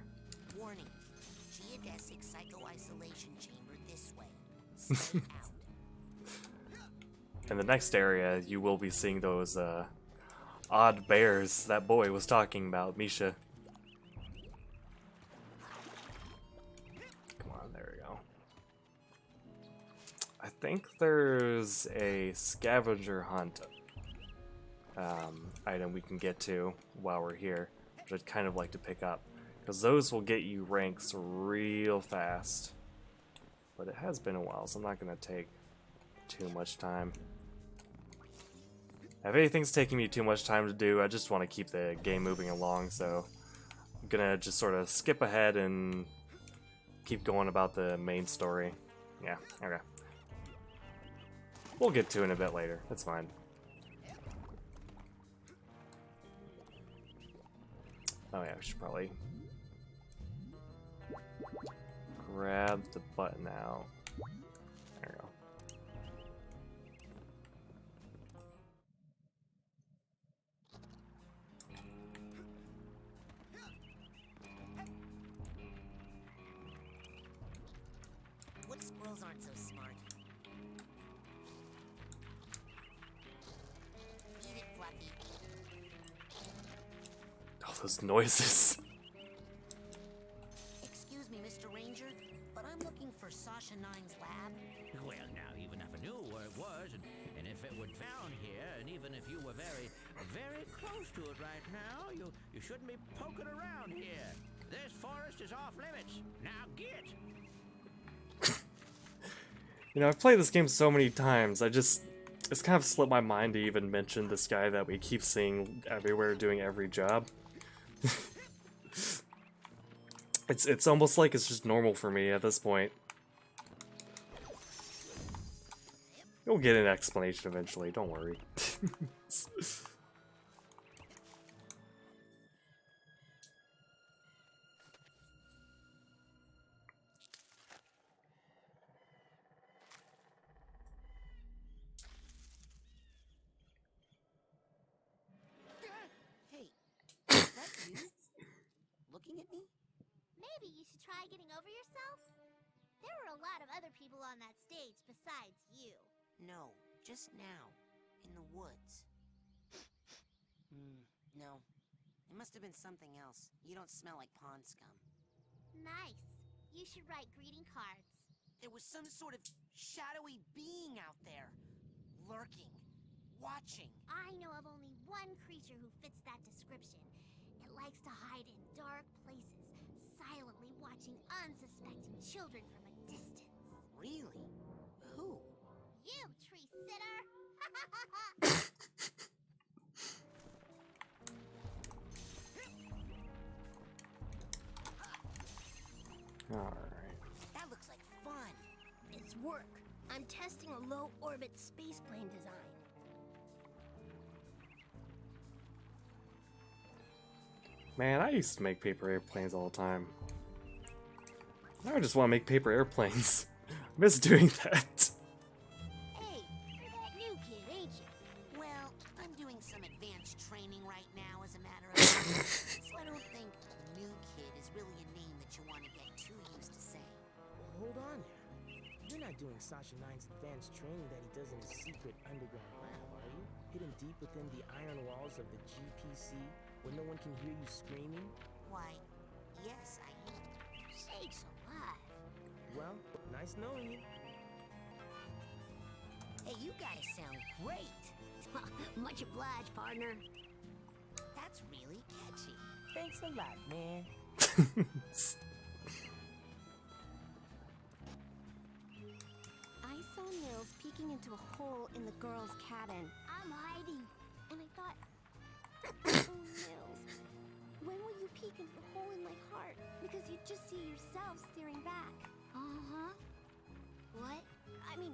Warning. Geodesic psycho-isolation chamber this way. Stay out. In the next area, you will be seeing those odd bears that boy was talking about, Misha. Come on, there we go. I think there's a scavenger hunt item we can get to while we're here, which I'd kind of like to pick up, because those will get you ranks real fast. But it has been a while, so I'm not going to take too much time. If anything's taking me too much time to do, I just want to keep the game moving along, so I'm gonna just sort of skip ahead and keep going about the main story. Yeah, okay. We'll get to it in a bit later, that's fine. Oh yeah, we should probably grab the button out. There we go. What squirrels aren't so smart? Eat it, Fluffy. All those noises. Excuse me, Mr. Ranger, but I'm looking for Sasha Nine's lab. Well, now, even if I knew where it was, and if it were found here, and even if you were very, very close to it right now, you shouldn't be poking around here. This forest is off limits. Now get! You know, I've played this game so many times, it's kind of slipped my mind to even mention this guy that we keep seeing everywhere doing every job. It's almost like it's just normal for me at this point. You'll get an explanation eventually, don't worry. Hey, is that you? Looking at me? Maybe you should try getting over yourself? There were a lot of other people on that stage besides you. No, just now. In the woods. No. It must have been something else. You don't smell like pond scum. Nice. You should write greeting cards. There was some sort of shadowy being out there. Lurking. Watching. I know of only one creature who fits that description. It likes to hide in dark places, silently watching unsuspecting children from a distance. Really? Who? You, tree sitter! Alright. That looks like fun. It's work. I'm testing a low-orbit spaceplane design. Man, I used to make paper airplanes all the time. Now I just want to make paper airplanes. I miss doing that. Hey, you're that new kid, ain't you? Well, I'm doing some advanced training right now as a matter of fact. So I don't think new kid is really a name that you want to get too used to saying. Well, hold on there. You're not doing Sasha Nine's advanced training that he does in his secret underground lab, are you? Hidden deep within the iron walls of the GPC, where no one can hear you screaming? Why, yes, I am. Sakes alive. Well, nice knowing you. Hey, you guys sound great. Much obliged, partner. That's really catchy. Thanks a lot, man. I saw Nils peeking into a hole in the girl's cabin. I'm hiding. And I thought, oh, Nils, when will you peek into the hole in my heart? Because you'd just see yourself staring back. Uh-huh. What? I mean,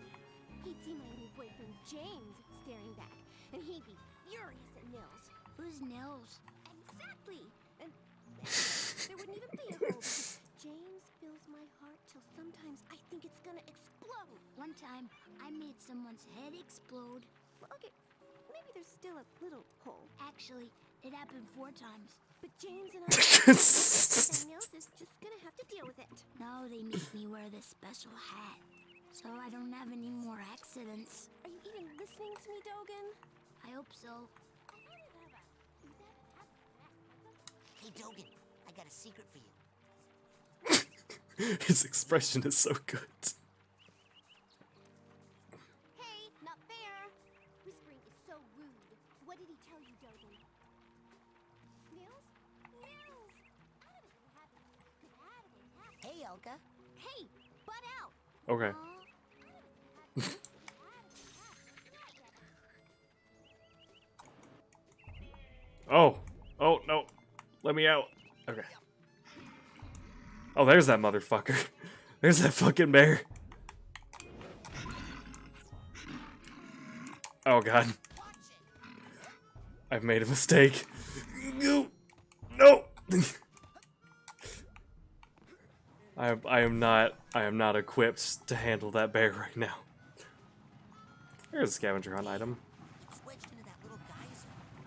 he'd see my new boyfriend James staring back, and he'd be furious at Nils. Who's Nils? Exactly. And there wouldn't even be a hole. James fills my heart till sometimes I think it's gonna explode. One time, I made someone's head explode. Well, okay, maybe there's still a little hole. Actually, it happened 4 times. But James and I and Nils is just gonna have to deal with it. Now they make me wear this special hat, so I don't have any more accidents. Are you even listening to me, Dogen? I hope so. Hey, Dogen, I got a secret for you. His expression is so good. Hey, not fair. Whispering is so rude. What did he tell polka. Hey, butt out! Okay. Oh! Oh, no. Let me out. Okay. Oh, there's that motherfucker. There's that fucking bear. Oh, God. I've made a mistake. No! No! I am not equipped to handle that bear right now. Here's a scavenger hunt item.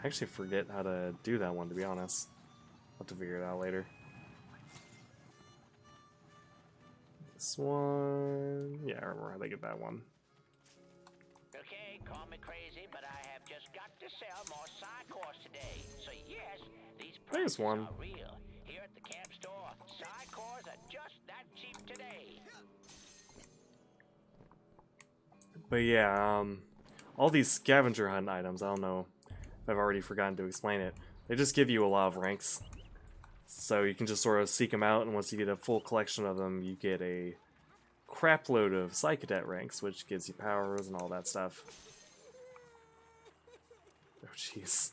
I actually forget how to do that one, to be honest. I'll have to figure it out later. This one... Yeah, I remember how to get that one. Okay, call me crazy, but I have just got to sell more Psychonauts today. So yes, these prices are real. Here at the camp store, Psychonauts are just that cheap today. But yeah, all these scavenger hunt items, I don't know if I've already forgotten to explain it. They just give you a lot of ranks. So you can just sort of seek them out, and once you get a full collection of them, you get a crapload of Psychonaut ranks, which gives you powers and all that stuff. Oh, jeez.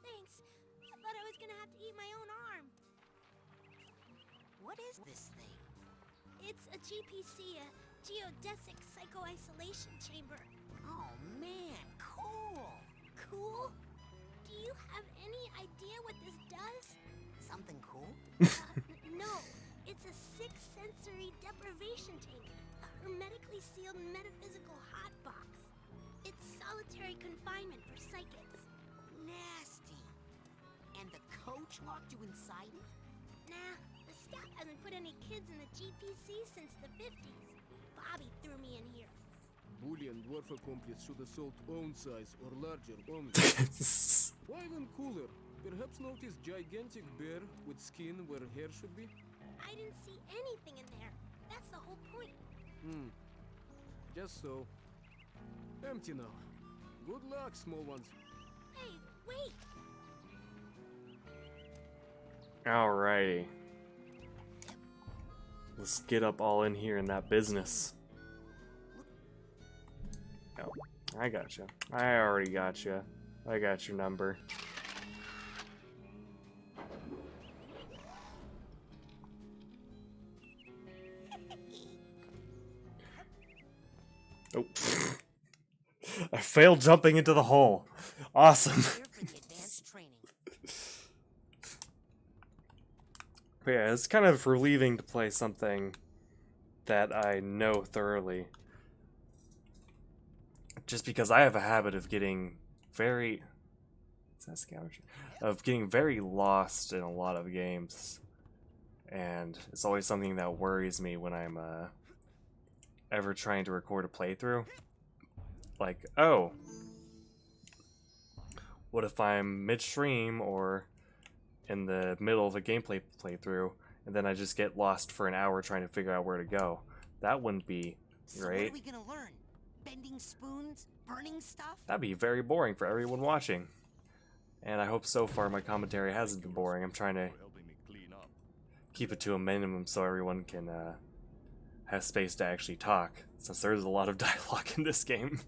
Thanks. I thought I was gonna have to eat my own arm. What is this thing? It's a GPC, a geodesic psycho-isolation chamber. Oh man, cool! Cool? Do you have any idea what this does? Something cool? No, it's a six-sensory deprivation tank, a hermetically sealed metaphysical hotbox. It's solitary confinement for psychics. Nasty. And the coach locked you inside it? Nah, the staff hasn't put any kids in the GPC since the 50s. Bobby threw me in here. Bully and dwarf accomplice should assault own size or larger only. Why even cooler? Perhaps notice gigantic bear with skin where hair should be? I didn't see anything in there. That's the whole point. Just so. Empty now. Good luck, small ones. Hey, wait! Alrighty. Let's get up all in here in that business. Oh, I gotcha. I already gotcha. I got your number. Oh. I failed jumping into the hole. Awesome. But yeah, it's kind of relieving to play something that I know thoroughly. Just because I have a habit of getting very... Is that scavenger? Of getting very lost in a lot of games. And it's always something that worries me when I'm ever trying to record a playthrough. Like, oh, what if I'm midstream or in the middle of a gameplay playthrough, and then I just get lost for an hour trying to figure out where to go? That wouldn't be So great. what are we gonna learn? Bending spoons? Burning stuff? That'd be very boring for everyone watching. And I hope so far my commentary hasn't been boring. I'm trying to keep it to a minimum so everyone can have space to actually talk, since there's a lot of dialogue in this game.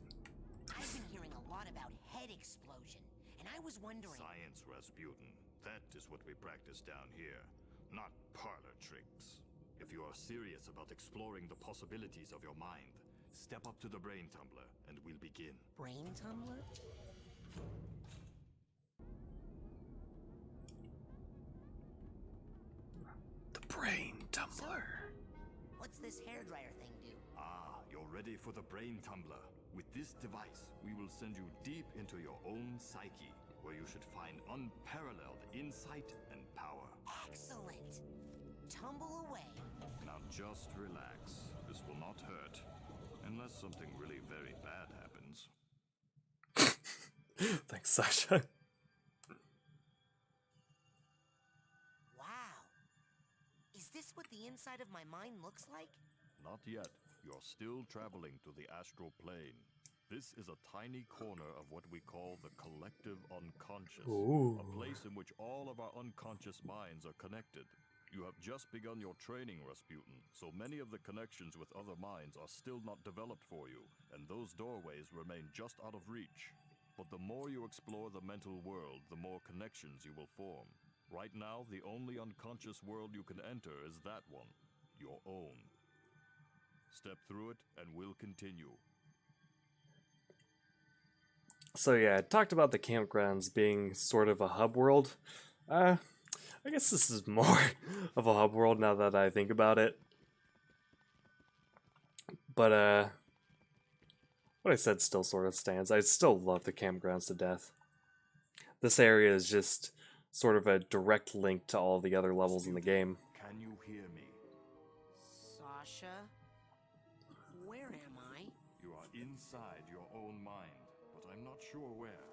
I've been hearing a lot about head explosion, and I was wondering... Science, Rasputin. That is what we practice down here, not parlor tricks. If you are serious about exploring the possibilities of your mind, step up to the brain tumbler, and we'll begin. Brain tumbler? The brain tumbler. So, what's this hairdryer thing do? Ah, you're ready for the brain tumbler. With this device, we will send you deep into your own psyche, where you should find unparalleled insight and power. Excellent! Tumble away. Now just relax. This will not hurt. Unless something really very bad happens. Thanks, Sasha. Wow. Is this what the inside of my mind looks like? Not yet. You're still traveling to the astral plane. This is a tiny corner of what we call the collective unconscious. Ooh. A place in which all of our unconscious minds are connected. You have just begun your training, Rasputin, so many of the connections with other minds are still not developed for you, and those doorways remain just out of reach. But the more you explore the mental world, the more connections you will form. Right now, the only unconscious world you can enter is that one, your own. Step through it, and we'll continue. So yeah, I talked about the campgrounds being sort of a hub world. I guess this is more of a hub world now that I think about it. But what I said still sort of stands. I still love the campgrounds to death. This area is just sort of a direct link to all the other levels in the game. Can you hear me? Sasha? Where am I? You are inside your own mind, but I'm not sure where.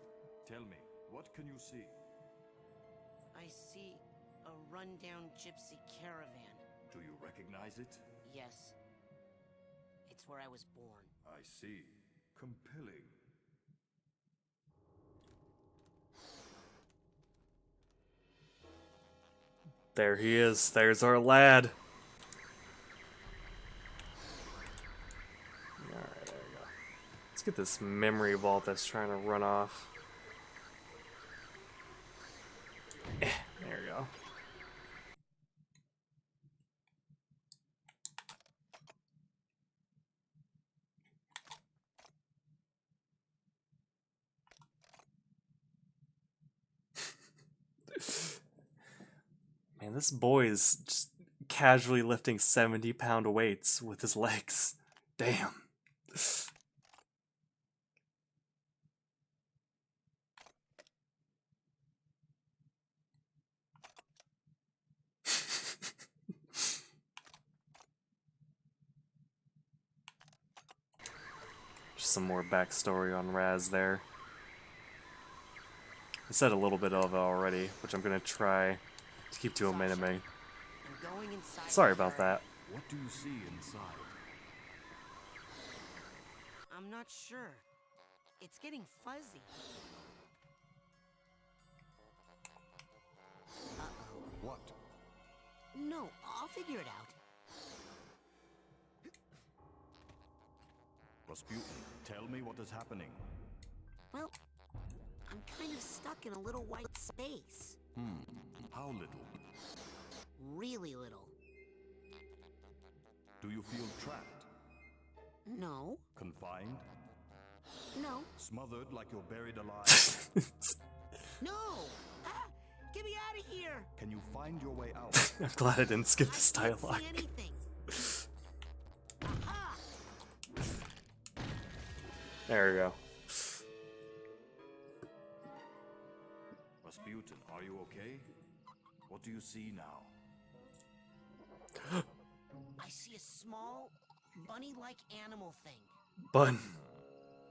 Tell me, what can you see? I see a rundown gypsy caravan. Do you recognize it? Yes. It's where I was born. I see. Compelling. There he is. There's our lad. Alright, there we go. Let's get this memory vault that's trying to run off. There we go. Man, this boy is just casually lifting 70-pound weights with his legs. Damn. Just some more backstory on Raz there. I said a little bit of it already, which I'm gonna try to keep to a minute. Sorry about that. What do you see inside? I'm not sure. It's getting fuzzy. Uh-oh. What? No, I'll figure it out. Rasputin, tell me what is happening. Well, I'm kind of stuck in a little white space. How little? Really little. Do you feel trapped? No. Confined? No. Smothered like you're buried alive? No! Ah, get me out of here! Can you find your way out? I'm glad I didn't skip this dialogue. I can't see anything. Aha! There we go. Rasputin, are you okay? What do you see now? I see a small, bunny-like animal thing. Bun.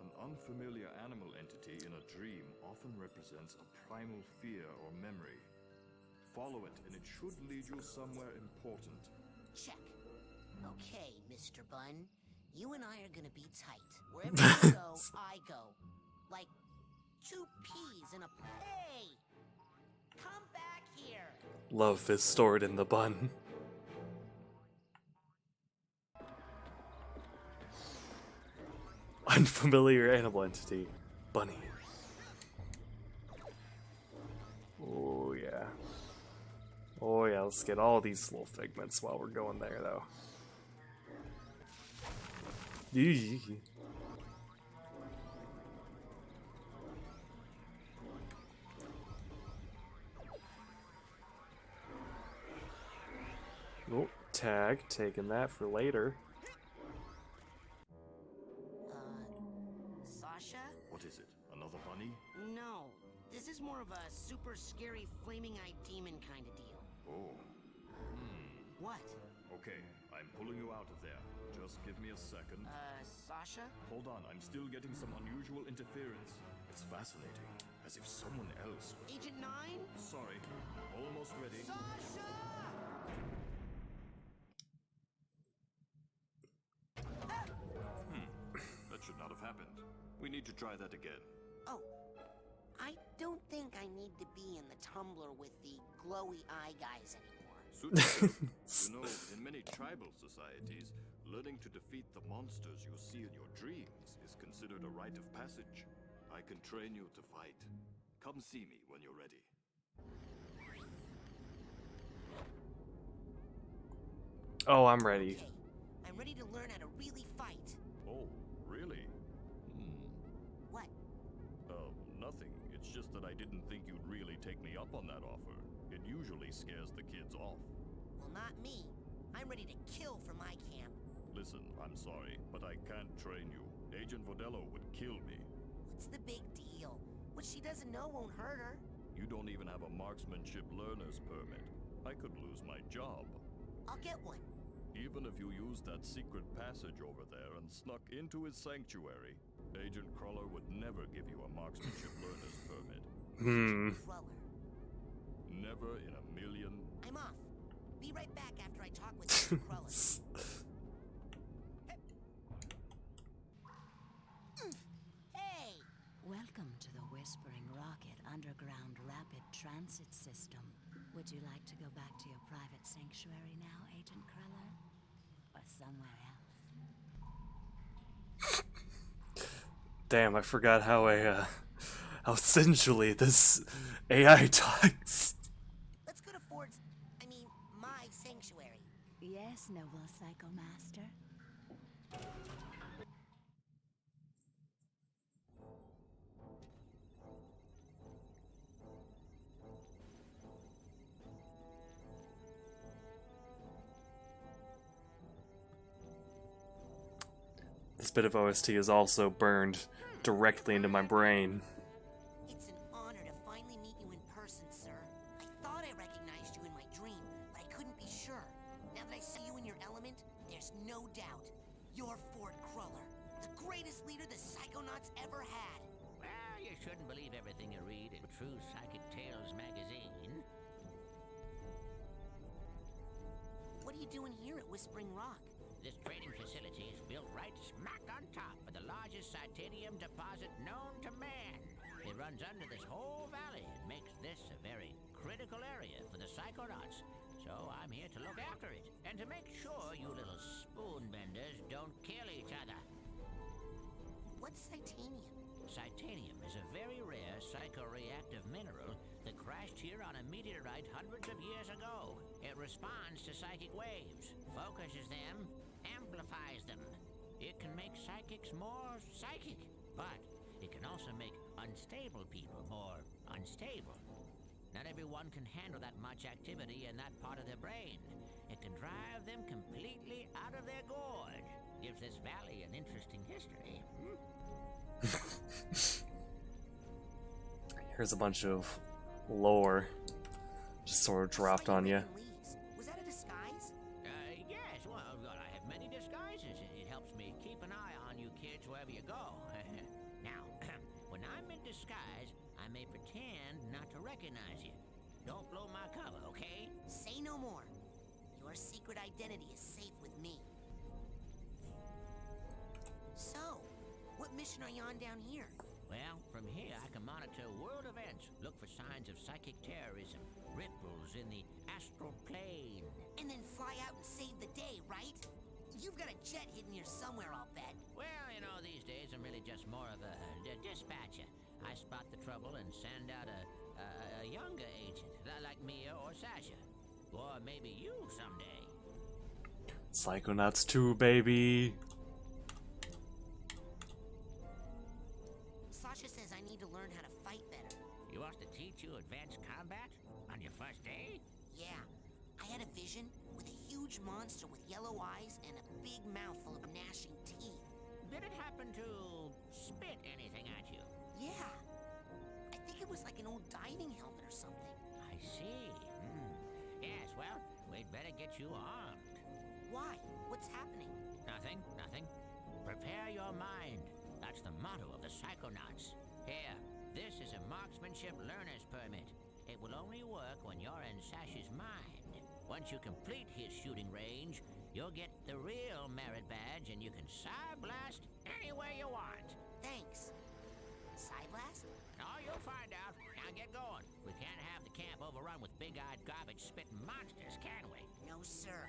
An unfamiliar animal entity in a dream often represents a primal fear or memory. Follow it, and it should lead you somewhere important. Check. Okay, Mr. Bun. You and I are gonna be tight. Wherever you go, I go. Like two peas in a... Hey! Come back here! Love is stored in the bun. Unfamiliar animal entity. Bunny. Oh yeah. Oh yeah, let's get all these little figments while we're going there though. Yee. Oh, tag, taking that for later. Sasha? What is it? Another bunny? No. This is more of a super scary flaming-eyed demon kind of deal. Oh. What? Okay, I'm pulling you out of there. Just give me a second. Sasha? Hold on, I'm still getting some unusual interference. It's fascinating, as if someone else... Agent 9? Sorry, almost ready. Sasha! That should not have happened. We need to try that again. Oh, I don't think I need to be in the tumbler with the glowy eye guys anymore. You know, in many tribal societies, learning to defeat the monsters you see in your dreams is considered a rite of passage. I can train you to fight. Come see me when you're ready. Oh, I'm ready. Okay, I'm ready to learn how to really fight. Oh, really? What? Nothing. It's just that I didn't think you'd really take me up on that offer. It usually scares the kids off. Well, not me. I'm ready to kill for my camp. Listen, I'm sorry, but I can't train you. Agent Vodello would kill me. What's the big deal? What she doesn't know won't hurt her. You don't even have a marksmanship learner's permit. I could lose my job. I'll get one. Even if you used that secret passage over there and snuck into his sanctuary, Agent Cruller would never give you a marksmanship learner's permit. Cruller. Never in a million. I'm off. Be right back after I talk with Agent Cruller. Hey! Welcome to the Whispering Rocket Underground Rapid Transit System. Would you like to go back to your private sanctuary now, Agent Cruller? Or somewhere else? Damn, I forgot how sensually this AI talks. Let's go to my sanctuary. Yes, noble Psycho Master. This bit of OST is also burned directly into my brain. It's an honor to finally meet you in person, sir. I thought I recognized you in my dream, but I couldn't be sure. Now that I see you in your element, there's no doubt. You're Ford Cruller, the greatest leader the Psychonauts ever had. Well, you shouldn't believe everything you read in True Psychic Tales magazine. What are you doing here at Whispering Rock? This trading facility is built right smack on top of the largest titanium deposit known to man. It runs under this whole valley and makes this a very critical area for the Psychonauts. So I'm here to look after it and to make sure you little spoon benders don't kill each other. What's Titanium? Titanium is a very rare psychoreactive mineral that crashed here on a meteorite hundreds of years ago. It responds to psychic waves, focuses them, amplifies them. It can make psychics more psychic, but it can also make unstable people more unstable. Not everyone can handle that much activity in that part of their brain. It can drive them completely out of their gorge. Gives this valley an interesting history. Here's a bunch of lore just sort of dropped on you. Was that a disguise? Yes, well, I have many disguises. It helps me keep an eye on you kids wherever you go. Now, when I'm in disguise, I may pretend not to recognize you. Don't blow my cover, okay? Say no more. Your secret identity is safe with me. So, what mission are you on down here? Well, from here I can monitor world events, look for signs of psychic terrorism, ripples in the astral plane. And then fly out and save the day, right? You've got a jet hidden here somewhere, I'll bet. Well, you know, these days I'm really just more of a dispatcher. I spot the trouble and send out a younger agent, like Mia or Sasha. Or maybe you someday. Psychonauts 2, baby! Sasha says I need to learn how to fight better. He wants to teach you advanced combat on your first day? Yeah. I had a vision with a huge monster with yellow eyes and a big mouth full of gnashing teeth. Did it happen to spit anything at you? Yeah. I think it was like an old diving helmet or something. I see. Yes, well, we'd better get you armed. Why? What's happening? Nothing. Prepare your mind. That's the motto of the Psychonauts. Here, this is a marksmanship learner's permit. It will only work when you're in Sash's mind. Once you complete his shooting range, you'll get the real merit badge and you can side blast anywhere you want. Thanks. Psyblast? Oh, you'll find out. Now get going. We can't have the camp overrun with big-eyed, garbage-spitting monsters, can we? No, sir.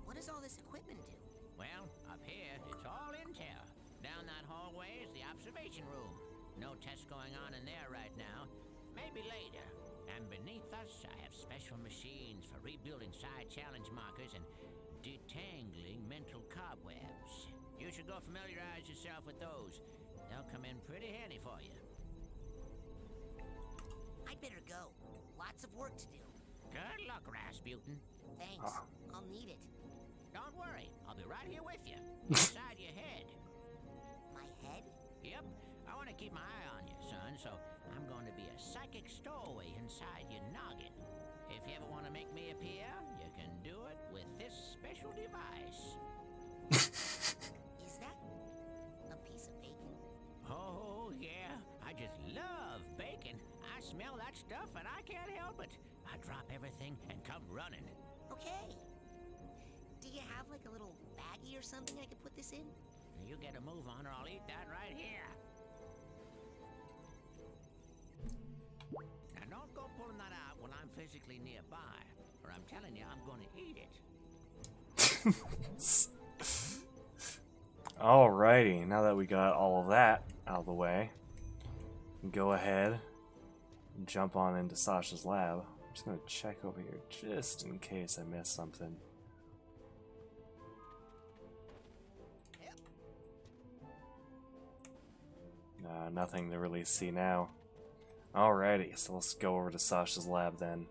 What does all this equipment do? Well, up here, it's all intel. Down that hallway is the observation room. No tests going on in there right now. Maybe later. And beneath us, I have special machines for rebuilding side challenge markers and detangling mental cobwebs. You should go familiarize yourself with those. They'll come in pretty handy for you. I'd better go. Lots of work to do. Good luck, Rasputin. Thanks. I'll need it. Don't worry. I'll be right here with you. Inside your head. My head? Yep. I want to keep my eye on you, son, so I'm going to be a psychic stowaway inside your noggin. If you ever want to make me appear, you can do it with this special device. Is that a piece of bacon? Oh, yeah. I just love bacon. I smell that stuff and I can't help it. I drop everything and come running. Okay. Do you have like a little baggie or something I could put this in? You get a move on or I'll eat that right here. Now don't go pulling that out when I'm physically nearby, or I'm telling you I'm going to eat it. Alrighty, now that we got all of that out of the way, go ahead and jump on into Sasha's lab. I'm just going to check over here just in case I missed something. Nothing to really see now. Alrighty, so let's go over to Sasha's lab then.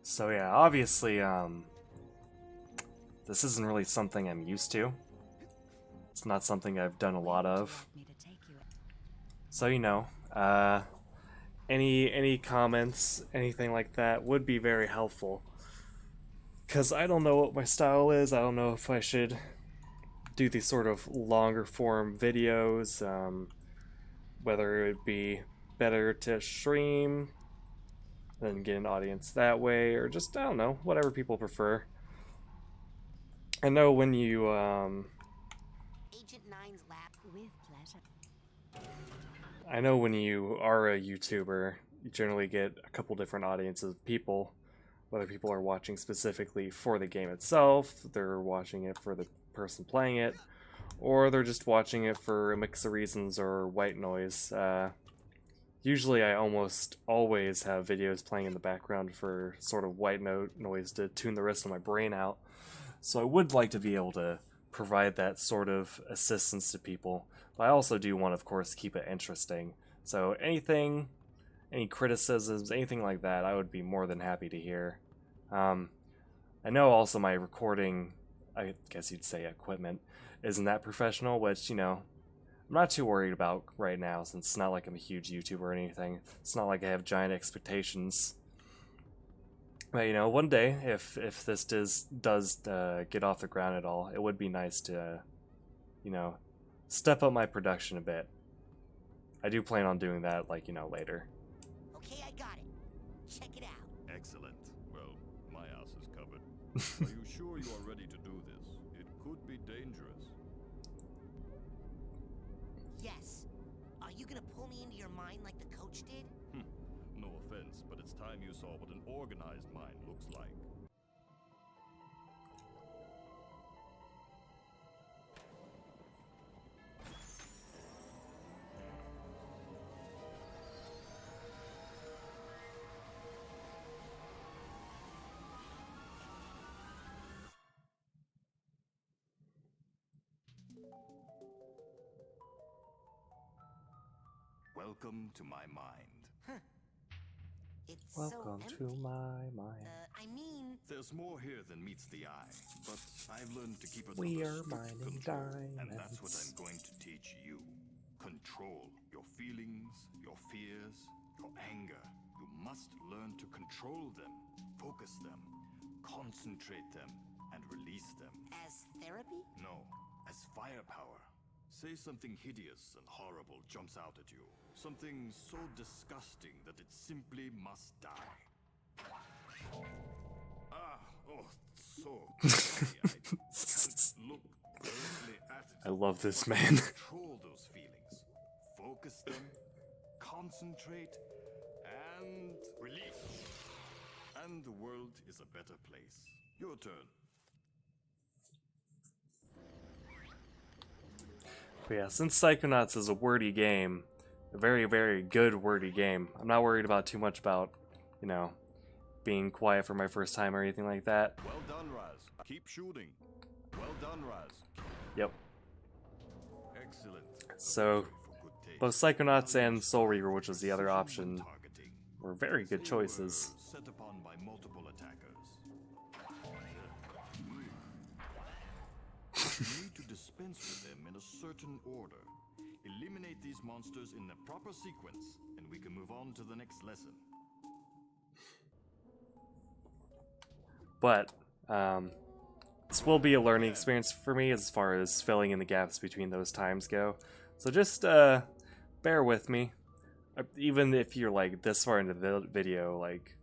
So yeah, obviously, this isn't really something I'm used to. It's not something I've done a lot of. So, you know, any comments, anything like that would be very helpful. Because I don't know what my style is. I don't know if I should do these sort of longer form videos, whether it would be better to stream and get an audience that way, or just, I don't know, whatever people prefer. I know when you, Agent Nine's lab. With pleasure. I know when you are a YouTuber, you generally get a couple different audiences of people. Whether people are watching specifically for the game itself, they're watching it for the person playing it, or they're just watching it for a mix of reasons or white noise. Usually I almost always have videos playing in the background for sort of white noise to tune the rest of my brain out. So I would like to be able to provide that sort of assistance to people, but I also do want, of course, to keep it interesting. So anything, any criticisms, anything like that, I would be more than happy to hear. I know also my recording, I guess you'd say equipment, isn't that professional, which, you know, I'm not too worried about right now, since it's not like I'm a huge YouTuber or anything. It's not like I have giant expectations. But, you know, one day, if this does get off the ground at all, it would be nice to, you know, step up my production a bit. I do plan on doing that, like, you know, later. Okay, I got it. Check it out. Excellent. Well, my ass is covered. Are you sure you are ready to do this? It could be dangerous. Yes. Are you gonna pull me into your mind like the coach did? No offense, but it's time you saw what an organized mind looks like. Welcome to my mind. Huh. It's Welcome so to empty. my mind. I mean... There's more here than meets the eye, but I've learned to keep it We under are strict mining control, and that's what diamonds. I'm going to teach you. Control your feelings, your fears, your anger. You must learn to control them, focus them, concentrate them, and release them. As therapy? No, as firepower. Say something hideous and horrible jumps out at you. Something so disgusting that it simply must die. Oh, so crazy, I can't look directly at it. I love this man. Control those feelings. Focus them, concentrate, and release. And the world is a better place. Your turn. But yeah, since Psychonauts is a wordy game, a very, very good wordy game, I'm not worried about too much about, you know, being quiet for my first time or anything like that. Well done, Raz. Keep shooting. Well done, Raz. Yep. Excellent. So, both Psychonauts and Soul Reaver, which was the other option, were very good choices. Set upon by multiple attackers. You need to dispense with them in a certain order. Eliminate these monsters in the proper sequence, and we can move on to the next lesson. But, this will be a learning experience for me as far as filling in the gaps between those times go. So just, bear with me. Even if you're, like, this far into the video, like,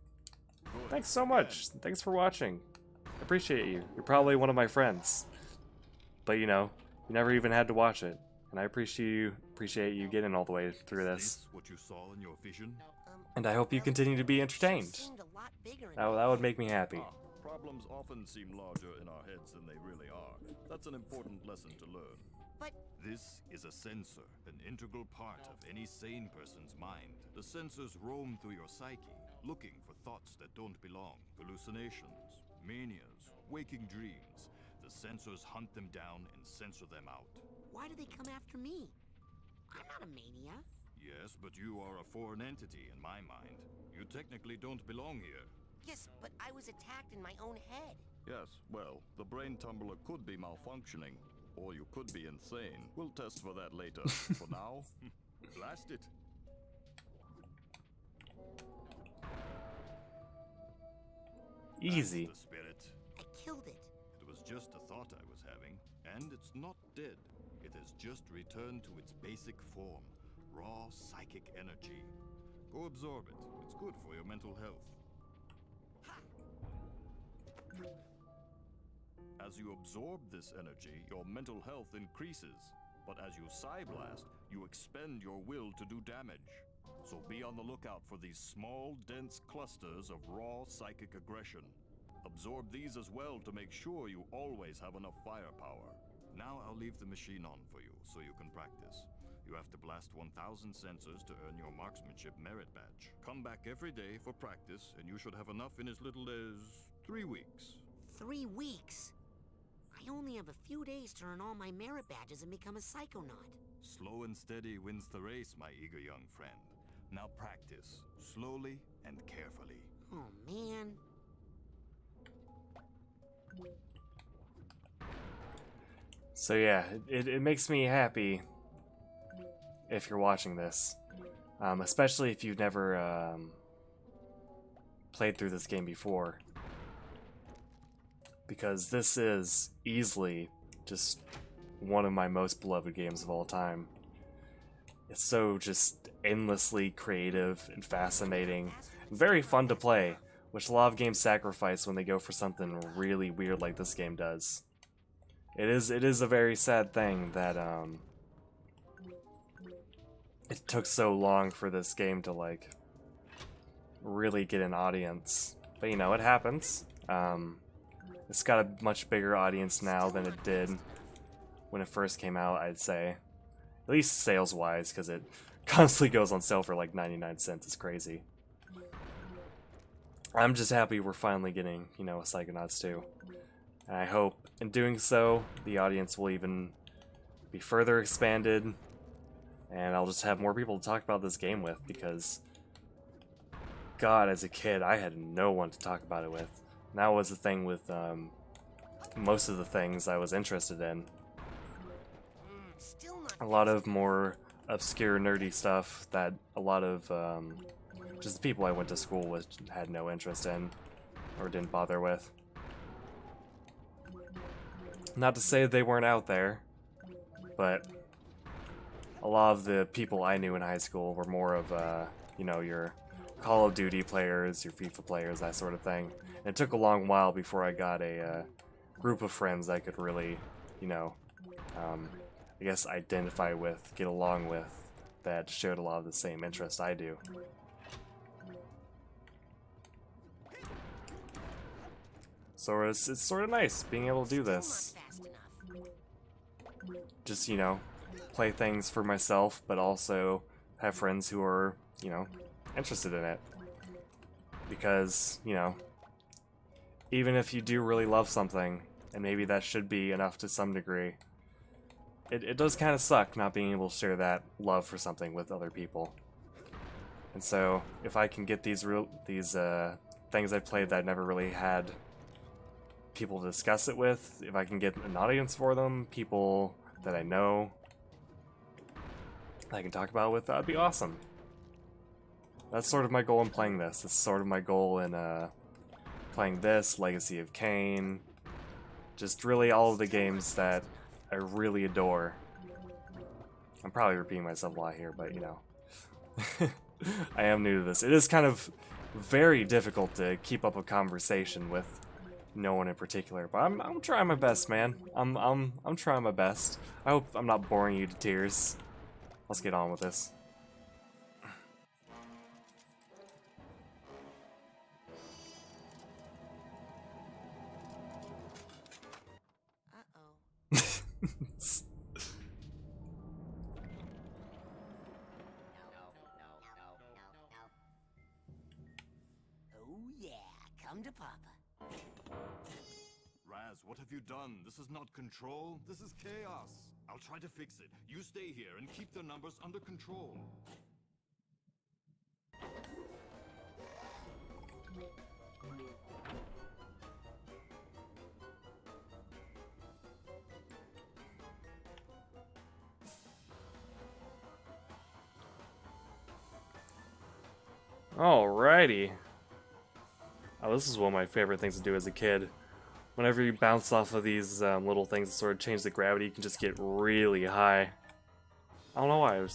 thanks so much. Thanks for watching. I appreciate you. You're probably one of my friends. But, you know, you never even had to watch it. And I appreciate you getting all the way through this. What you saw in your vision? And I hope you continue to be entertained. That would make me happy. Problems often seem larger in our heads than they really are. That's an important lesson to learn. But this is a sensor, an integral part of any sane person's mind. The sensors roam through your psyche, looking for thoughts that don't belong, hallucinations, manias, waking dreams. The sensors hunt them down and censor them out. why do they come after me? I'm not a mania. Yes, but you are a foreign entity in my mind. You technically don't belong here. Yes, but I was attacked in my own head. Yes, well, the brain tumbler could be malfunctioning, or you could be insane. We'll test for that later. For now, blast it. Easy. That's the spirit. I killed it. It was just a thought I was having, and it's not dead. It has just returned to its basic form, raw psychic energy. Go absorb it. It's good for your mental health. As you absorb this energy, your mental health increases. But as you Psyblast, you expend your will to do damage. So be on the lookout for these small, dense clusters of raw psychic aggression. Absorb these as well to make sure you always have enough firepower. Now I'll leave the machine on for you, so you can practice. You have to blast 1,000 sensors to earn your marksmanship merit badge. Come back every day for practice, and you should have enough in as little as 3 weeks. 3 weeks? I only have a few days to earn all my merit badges and become a Psychonaut. Slow and steady wins the race, my eager young friend. Now practice, slowly and carefully. Oh, man. So yeah, it makes me happy if you're watching this. Especially if you've never played through this game before. Because this is easily just one of my most beloved games of all time. It's so just endlessly creative and fascinating, and very fun to play, which a lot of games sacrifice when they go for something really weird like this game does. It is a very sad thing that it took so long for this game to like really get an audience. But you know, it happens. It's got a much bigger audience now than it did when it first came out, I'd say. At least sales-wise, because it constantly goes on sale for like 99 cents. It's crazy. I'm just happy we're finally getting, you know, a Psychonauts 2. And I hope, in doing so, the audience will even be further expanded, and I'll just have more people to talk about this game with, because, God, as a kid, I had no one to talk about it with. And that was the thing with most of the things I was interested in. A lot of more obscure, nerdy stuff that a lot of just the people I went to school with had no interest in or didn't bother with. Not to say they weren't out there, but a lot of the people I knew in high school were more of, you know, your Call of Duty players, your FIFA players, that sort of thing. And it took a long while before I got a group of friends I could really, you know, I guess identify with, get along with, that shared a lot of the same interests I do. So it's sort of nice being able to do this. Just, you know, play things for myself, but also have friends who are, you know, interested in it. Because, you know, even if you do really love something, and maybe that should be enough to some degree, it does kind of suck not being able to share that love for something with other people. And so, if I can get these things I've played that I never really had people to discuss it with, if I can get an audience for them, people that I know I can talk about it with, that'd be awesome. That's sort of my goal in playing this. It's sort of my goal in playing this, Legacy of Kain, just really all of the games that I really adore. I'm probably repeating myself a lot here, but you know. I am new to this. It is kind of very difficult to keep up a conversation with no one in particular, but I'm trying my best, man. I'm trying my best. I hope I'm not boring you to tears. Let's get on with this. Oh yeah, come to Papa. Raz, what have you done? This is not control. This is chaos. I'll try to fix it. You stay here and keep their numbers under control. Alrighty. Oh, this is one of my favorite things to do as a kid. Whenever you bounce off of these little things that sort of change the gravity, you can just get really high. I don't know why.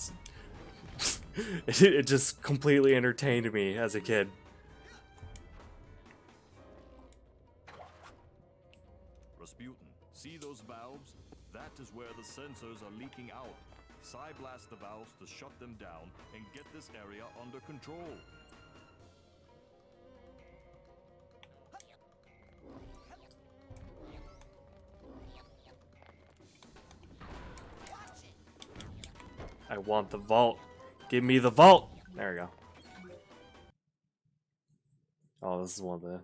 It just completely entertained me as a kid. Rasputin, see those valves? That is where the sensors are leaking out. Psy-blast the valves to shut them down and get this area under control. I want the vault. Give me the vault! There we go. Oh, this is one of the...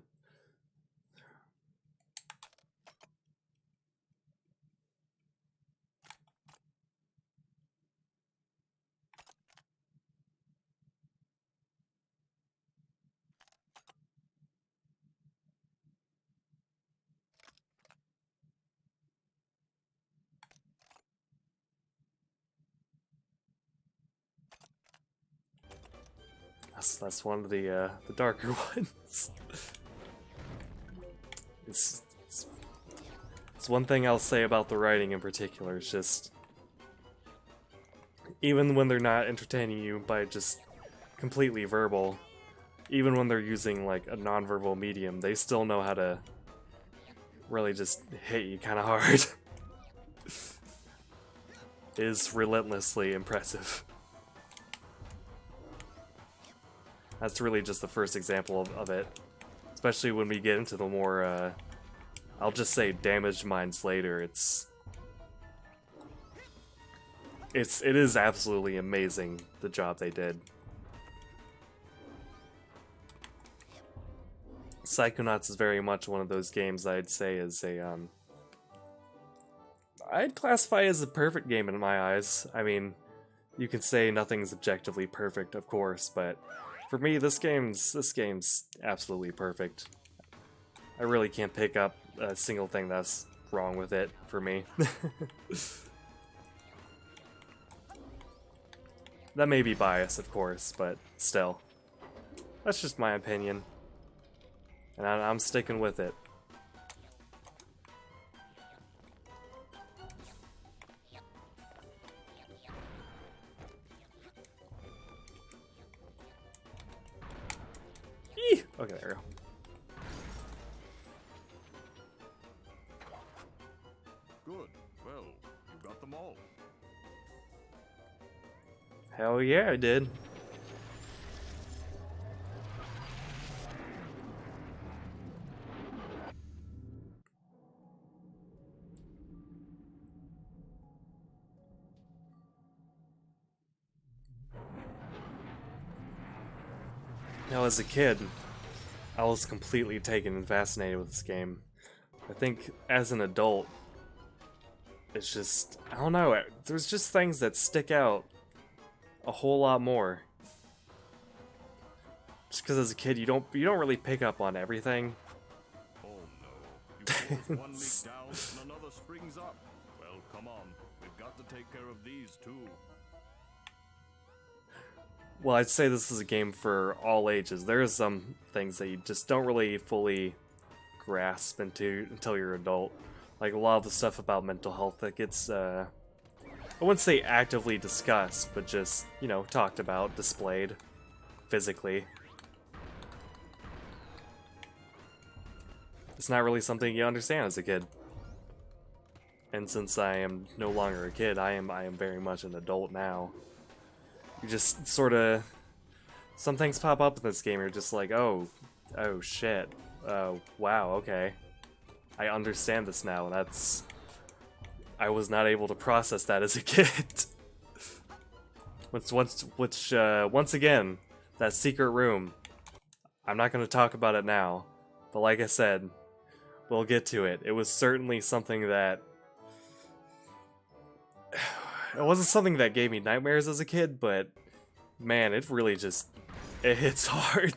That's one of the darker ones. It's one thing I'll say about the writing in particular. It's just, even when they're not entertaining you by just completely verbal, even when they're using like a non-verbal medium, they still know how to really just hit you kind of hard. It is relentlessly impressive. That's really just the first example of it. Especially when we get into the more, I'll just say damaged minds later. It is absolutely amazing, the job they did. Psychonauts is very much one of those games I'd say is a, I'd classify as a perfect game in my eyes. I mean, you can say nothing's objectively perfect, of course, but for me, this game's absolutely perfect. I really can't pick up a single thing that's wrong with it for me. That may be biased, of course, but still. That's just my opinion. And I'm sticking with it. Okay, there we go. Good. Well, you got them all. Hell yeah, I did. Now, as a kid, I was completely taken and fascinated with this game. I think as an adult, it's just, I don't know, there's just things that stick out a whole lot more. Just because as a kid, you don't really pick up on everything. Oh no. You close one leak down and another springs up. Well, come on. We've got to take care of these too. Well, I'd say this is a game for all ages. There are some things that you just don't really fully grasp until you're an adult. Like a lot of the stuff about mental health that gets, I wouldn't say actively discussed, but just, you know, talked about, displayed physically. It's not really something you understand as a kid. And since I am no longer a kid, I am very much an adult now. You just sort of, some things pop up in this game, you're just like, oh shit, wow, okay. I understand this now, and I was not able to process that as a kid. Once again, that secret room, I'm not going to talk about it now, but like I said, we'll get to it. It was certainly something that, it wasn't something that gave me nightmares as a kid, but man, it really just, it hits hard.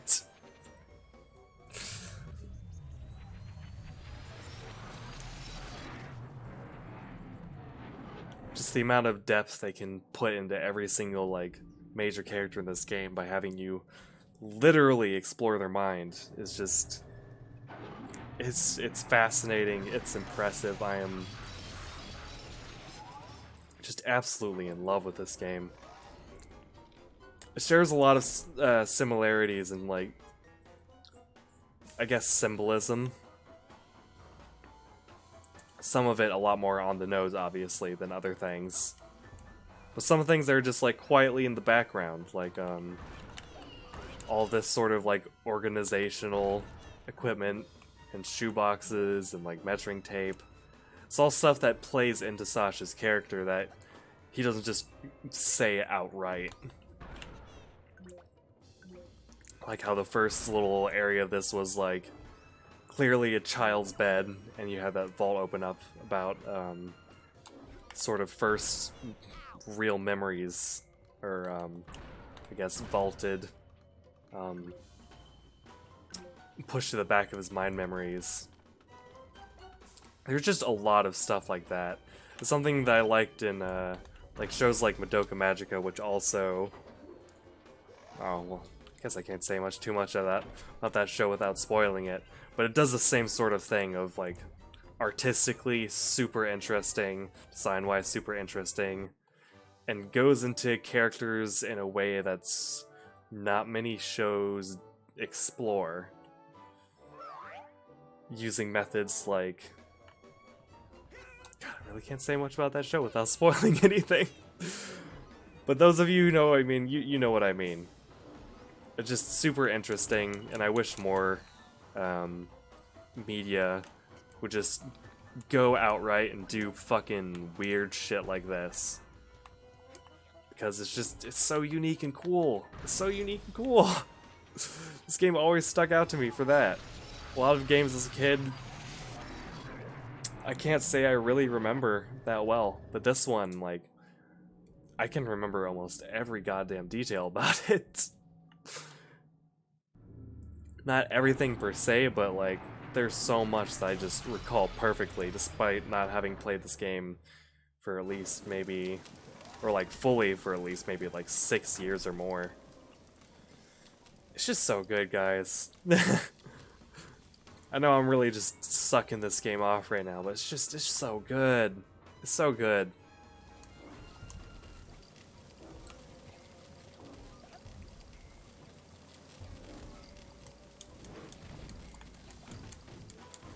Just the amount of depth they can put into every single, like, major character in this game by having you literally explore their mind is just, it's fascinating, it's impressive. I am just absolutely in love with this game. It shares a lot of similarities and, like, I guess symbolism. Some of it a lot more on the nose, obviously, than other things. But some things that are just, like, quietly in the background, like, all this sort of, like, organizational equipment and shoeboxes and, like, measuring tape. It's all stuff that plays into Sasha's character that he doesn't just say outright. Like how the first little area of this was, like, clearly a child's bed, and you had that vault open up about, sort of first real memories, or, I guess vaulted, pushed to the back of his mind memories. There's just a lot of stuff like that. It's something that I liked in, like, shows like Madoka Magica, which also... Oh, well, I guess I can't say too much of that about that show without spoiling it. But it does the same sort of thing of, like, artistically super interesting, design-wise super interesting, and goes into characters in a way that's not many shows explore. Using methods like... God, I really can't say much about that show without spoiling anything. But those of you who know, I mean, you know what I mean. It's just super interesting, and I wish more media would just go outright and do fucking weird shit like this. Because it's so unique and cool. It's so unique and cool. This game always stuck out to me for that. A lot of games as a kid, I can't say I really remember that well, but this one, like, I can remember almost every goddamn detail about it. Not everything per se, but, like, there's so much that I just recall perfectly, despite not having played this game for at least maybe, or like fully for at least maybe like 6 years or more. It's just so good, guys. I know I'm really just sucking this game off right now, but it's so good. It's so good.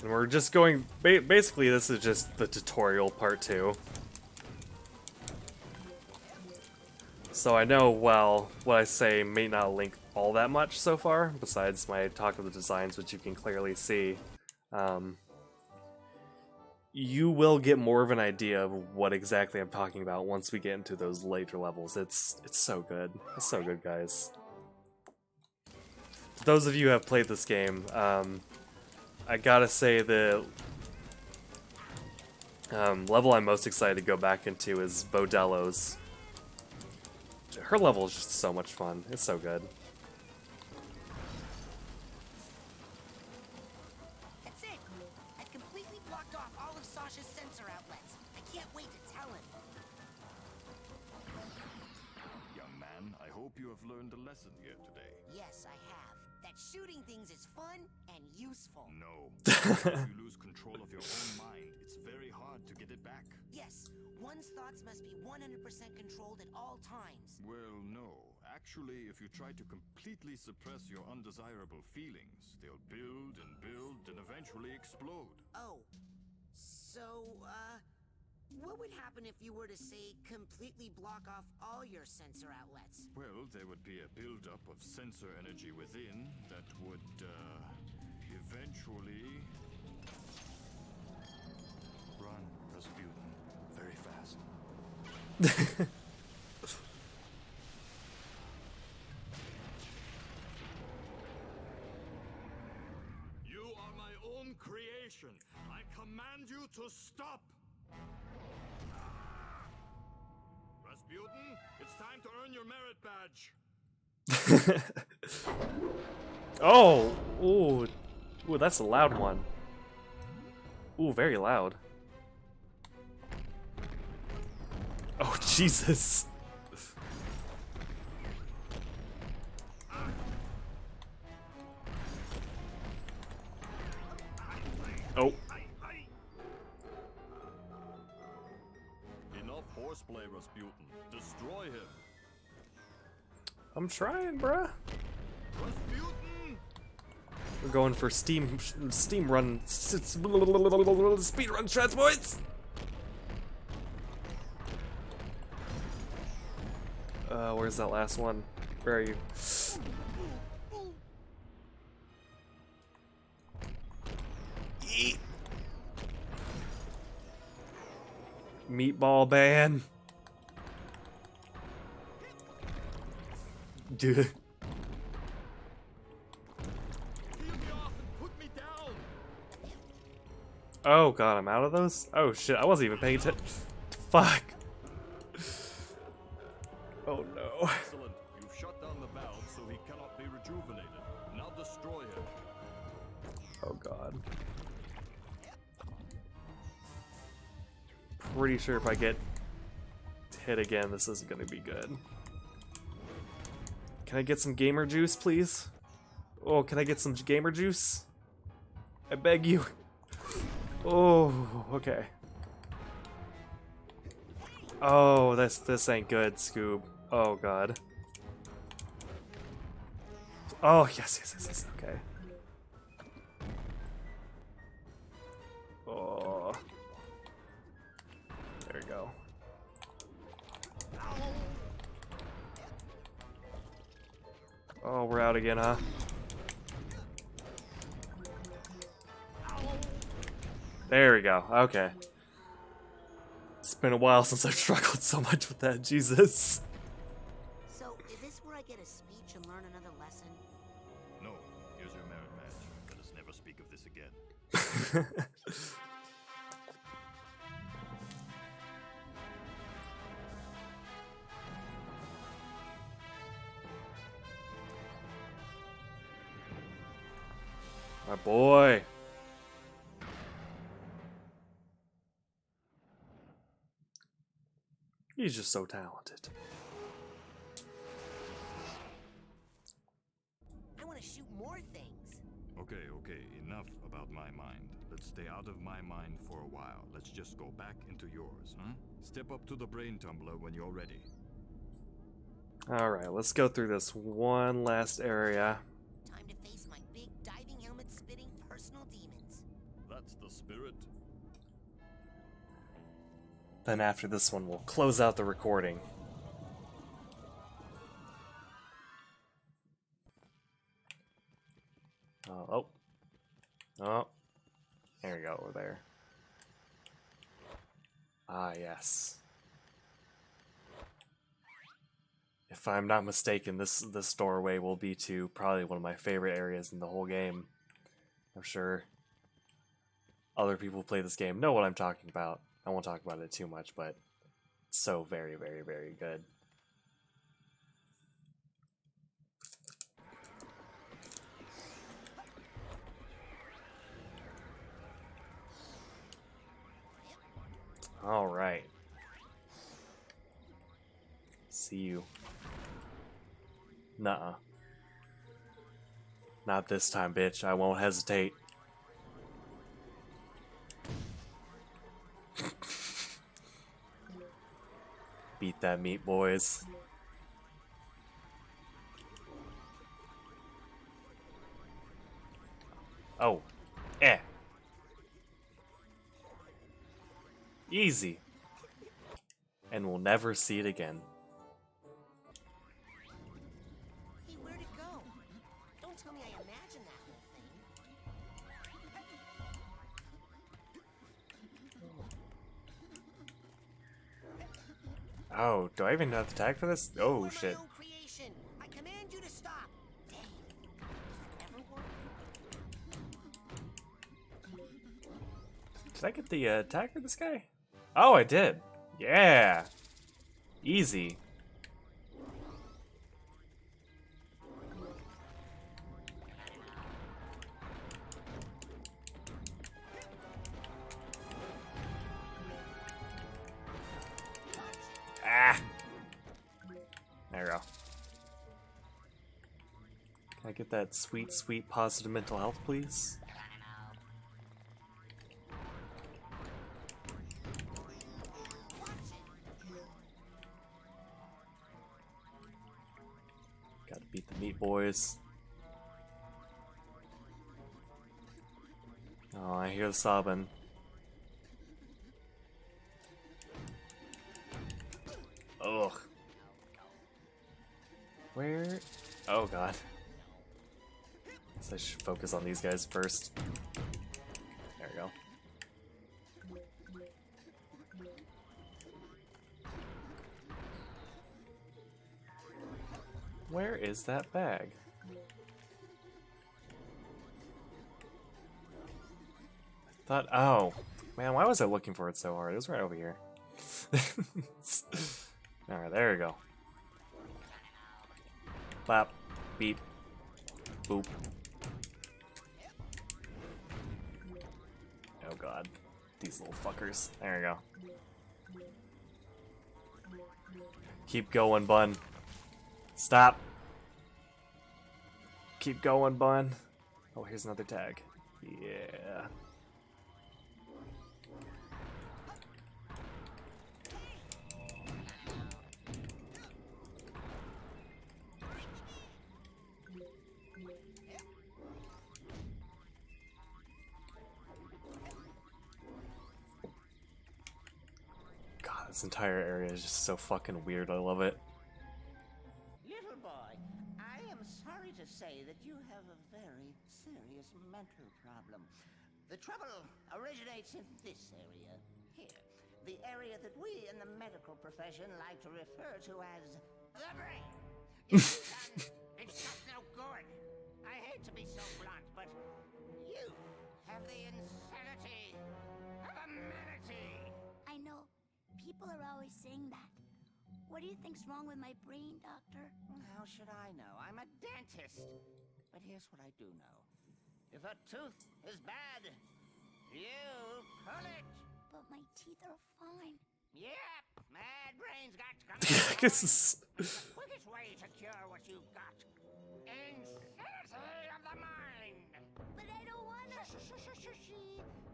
And we're just going... basically, this is just the tutorial part 2. So I know, well, what I say may not link all that much so far, besides my talk of the designs, which you can clearly see. You will get more of an idea of what exactly I'm talking about once we get into those later levels. It's so good. It's so good, guys. For those of you who have played this game, I gotta say the level I'm most excited to go back into is Vodello's. Her level is just so much fun. It's so good. That's it. I've completely blocked off all of Sasha's sensor outlets. I can't wait to tell him. Young man, I hope you have learned a lesson here today. Yes, I have. That shooting things is fun and useful. No. If you lose control of your own mind, it's very hard to get it back. Yes, one's thoughts must be 100% controlled at all times. Well, no. Actually, if you try to completely suppress your undesirable feelings, they'll build and eventually explode. Oh, so, what would happen if you were to, say, completely block off all your sensor outlets? Well, there would be a buildup of sensor energy within that would, eventually... Run, Rasputin. Very fast. You are my own creation. I command you to stop. Rasputin, it's time to earn your merit badge. Oh! Ooh. Ooh, that's a loud one. Ooh, very loud. Oh, Jesus. Oh. Enough horseplay, Rasputin. Destroy him. I'm trying, bruh. Rasputin! We're going for steam run, speed run transports. Where's that last one? Where are you? Eat. Meatball ban. Dude. Oh god, I'm out of those? Oh shit, I wasn't even paying attention. Fuck. Oh no. Excellent. You've shut down the valve so he cannot be rejuvenated. Now destroy him. Oh god. Pretty sure if I get hit again, this isn't gonna be good. Can I get some gamer juice, please? Oh, can I get some gamer juice? I beg you. Oh, okay. Oh, this ain't good, Scoob. Oh god. Oh, yes, okay. Oh. There we go. Oh, we're out again, huh? There we go. Okay. It's been a while since I've struggled so much with that. Jesus. So, is this where I get a speech and learn another lesson? No. Here's your merit badge. Let us never speak of this again. My boy. He's just so talented. I want to shoot more things. Okay, enough about my mind. Let's stay out of my mind for a while. Let's just go back into yours, huh? Step up to the brain tumbler when you're ready. Alright, let's go through this one last area. Time to face my big diving helmet spitting personal demons. spirit. Then after this one, we'll close out the recording. Oh. There we go, over there. Ah, yes. If I'm not mistaken, this doorway will be to probably one of my favorite areas in the whole game. I'm sure other people who play this game know what I'm talking about. I won't talk about it too much, but it's so very, very, very good. All right. See you. Nuh-uh. Not this time, bitch. I won't hesitate. Beat that meat, boys. Oh. Easy. And we'll never see it again. Hey, where'd it go? Don't tell me I imagined that whole thing. Oh, do I even have the tag for this? Oh, shit. My own creation. I command you to stop. Dang. Does that ever work? Did I get the tag for this guy? Oh, I did. Yeah. Easy. Ah. There we go. Can I get that sweet, sweet positive mental health, please? Gotta beat the meat boys. Oh, I hear the sobbing. Ugh. Where? Oh god. Guess I should focus on these guys first. There we go. Where is that bag? I thought, oh. Man, why was I looking for it so hard? It was right over here. Alright, there we go. Clap. Beep. Boop. Oh god. These little fuckers. There we go. Keep going, bun. Stop. Keep going, bun. Oh, here's another tag. Yeah. God, this entire area is just so fucking weird. I love it. Little boy, I am sorry to say that you have a very serious mental problem. The trouble originates in this area, here. The area that we in the medical profession like to refer to as the brain. It's just no good. I hate to be so blunt, but you have the insanity of a manatee. I know. People are always saying that. What do you think's wrong with my brain, Doctor? How should I know? I'm a dentist. But here's what I do know. If a tooth is bad, you pull it. But my teeth are fine. Yep, mad brains got to come out. It's the quickest way to cure what you've got. Insanity of the mind. But I don't wanna.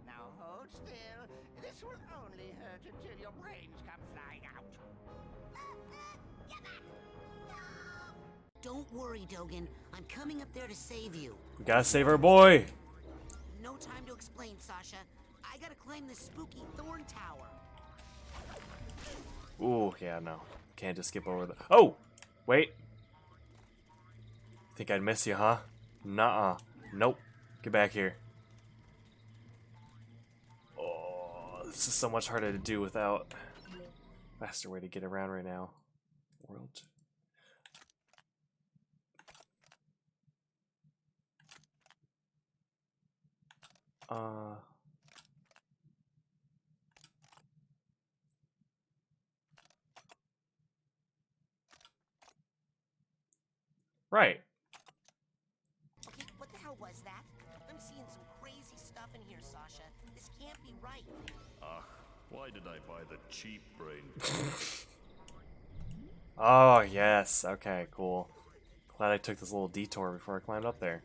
Now hold still. This will only hurt until your brains come flying out. Get back! No! Don't worry, Dogen. I'm coming up there to save you. We gotta save our boy. No time to explain, Sasha. I I gotta climb the spooky thorn tower. Ooh, yeah, no. Can't just skip over the... Oh! Wait! Think I'd miss you, huh? Nuh-uh. Nope. Get back here. Oh, this is so much harder to do without... Faster way to get around right now. World... Right. Okay, what the hell was that? I'm seeing some crazy stuff in here, Sasha. This can't be right. Why did I buy the cheap brain? Oh, yes. Okay, cool. Glad I took this little detour before I climbed up there.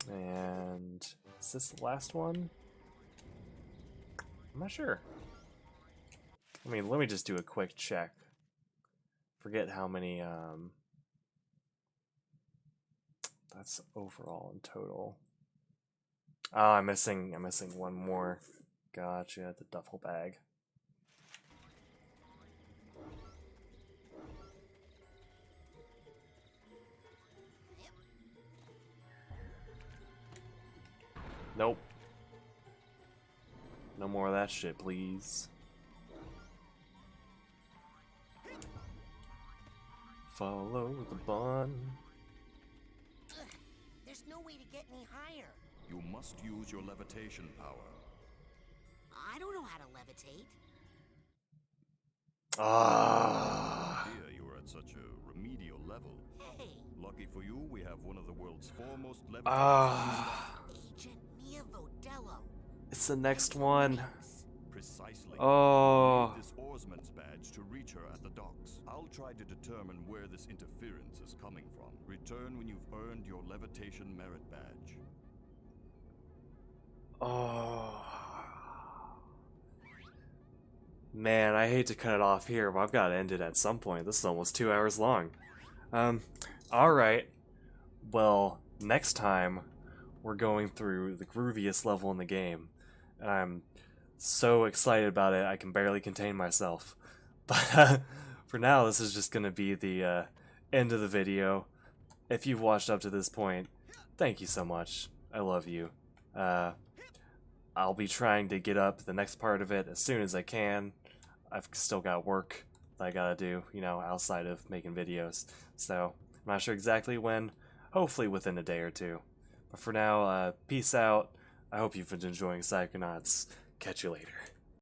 And... is this the last one? I'm not sure. I mean, let me just do a quick check. Forget how many, that's overall in total. Oh, I'm missing one more. Gotcha, the duffel bag. Nope. No more of that shit, please. Follow the bun. Ugh, there's no way to get any higher. You must use your levitation power. I don't know how to levitate. Ah. Dear, you are at such a remedial level. Hey. Lucky for you, we have one of the world's foremost levitators. Ah. Agent Mia Vodello. It's the next one. Precisely. Oh. You need this oarsman's badge to reach her at the docks. I'll try to determine where this interference is coming from. Return when you've earned your levitation merit badge. Oh. Man, I hate to cut it off here, but I've got to end it at some point. This is almost 2 hours long. Alright. Well, next time, we're going through the grooviest level in the game. And I'm so excited about it, I can barely contain myself. But for now, this is just going to be the end of the video. If you've watched up to this point, thank you so much. I love you. I'll be trying to get up the next part of it as soon as I can. I've still got work that I gotta do, you know, outside of making videos. So, I'm not sure exactly when. Hopefully within a day or two. But for now, peace out. I hope you've been enjoying Psychonauts. Catch you later.